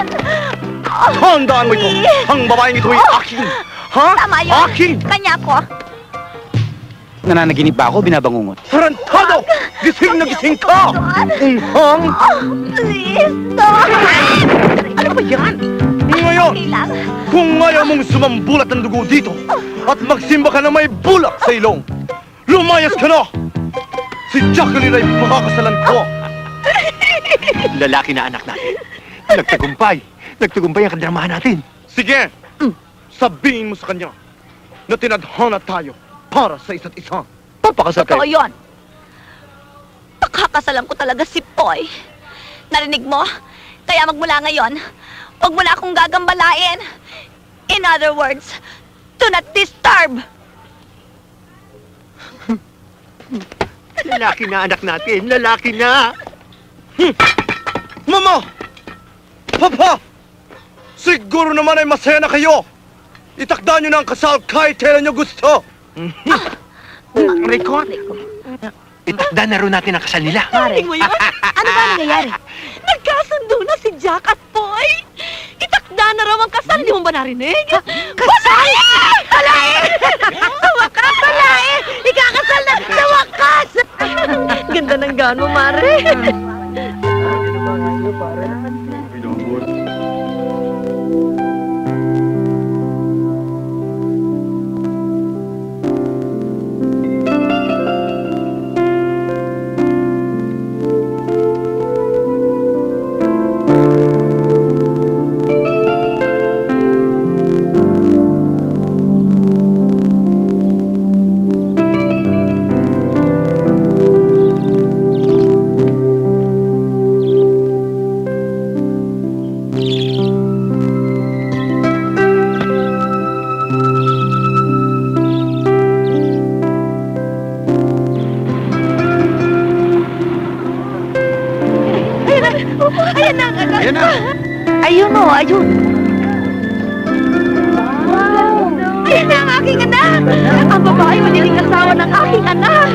Handaan mo ito! Ang babaeng ito ay akin! Ha? Tama yun! Akin! Kanya ko! Nananaginip ba ako, binabangungot? Tarantado! Gising na gising ka! Unghang! Please, don't! Ano ba yan? Ngayon, Okay lang. kung ayaw mong sumambulat ng dugo dito at magsimba ka na may bulak sa ilong, lumayas ka na! Si Jacqueline ay makakasalan ko! Lalaki na anak natin. Nagtagumpay. Nagtagumpay ang kadramahan natin. Sige! Sabihin mo sa kanya na tinadhana tayo para sa isa't isa. Papakasal Totoo kayo. yun. Pakakasalan ko talaga si Poy. Narinig mo? Kaya magmula ngayon, huwag mo na akong gagambalain. In other words, do not disturb. Lalaki na anak natin. Lalaki na. Mama! Papa! Siguro naman ay masaya na kayo! Itakda nyo na ang kasal kahit kailan nyo gusto! Record. Itakda na rin natin ang kasal nila. Narinig mo yun? Ano ba nangyayari? Nagkasundo na si Jack at Poy. Itakda na raw ang kasal. Hindi mo ba narinig? Kasal! Talain! Sa wakas, talain! Ikakasal na sa wakas! Ganda ng gown mo, Mare. Ayan na ang anak. Ayan na. Ayun o, ayun. Wow! Ayan na ang aking anak! Ang babae maliling asawa ng aking anak!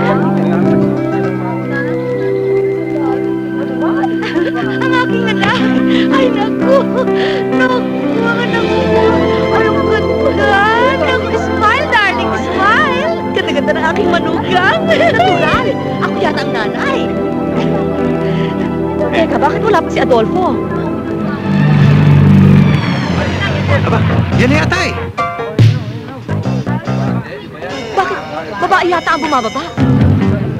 ganda ng aking manugang. Natural. Ako yata ang nanay. Teka, bakit wala pa si Adolfo? Aba, yan na yata eh. Bakit babae yata ang bumababa?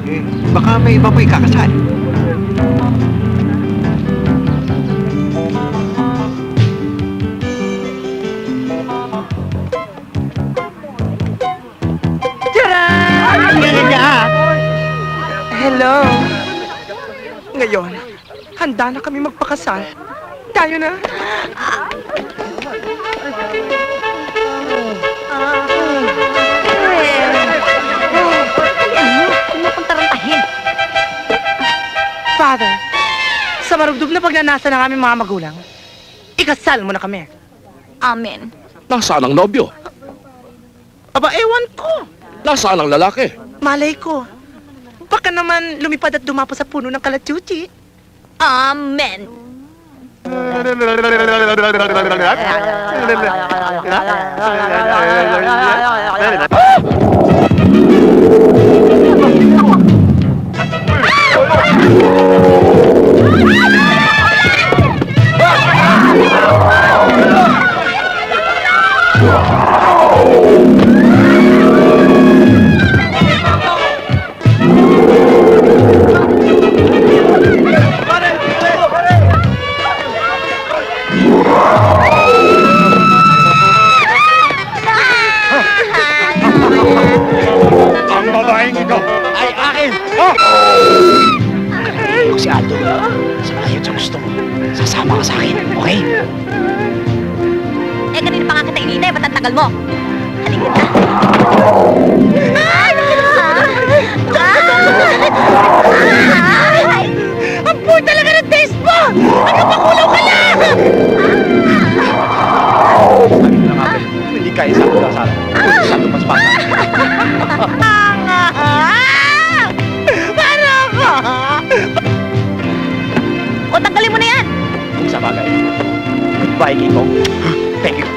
Eh, baka may iba pa ikakasal. Hello. Ngayon, handa na kami magpakasal. Tayo na. Father, sa marugdog na pagnanasa ng aming mga magulang, ikasal mo na kami. Amen. Nasaan ang nobyo? Aba, ewan ko. Nasaan ang lalaki? Malay ko. Baka naman lumipad at dumapo sa puno ng kalachuchi. Amen. Ang babaeng ito! Ay, akin! Ako si Aldo. Ayon sa gusto mo. Sasama ka sa akin, okay? Eh, kanina pa nga kita inintay, ba't ang tagal mo? Halika na. Ang poor talaga ng taste mo! Ano ba kulaw ka lang? Hindi kaya sa akin kasal. Sa tupas-pasa. Para ako! O, tanggalin mo na yan. Sa bagay. Goodbye, Kiko. Thank you.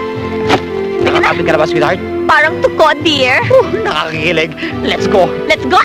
Nakakapit ka na ba, sweetheart? Parang tuko, dear. Nakakakilig. Let's go. Let's go.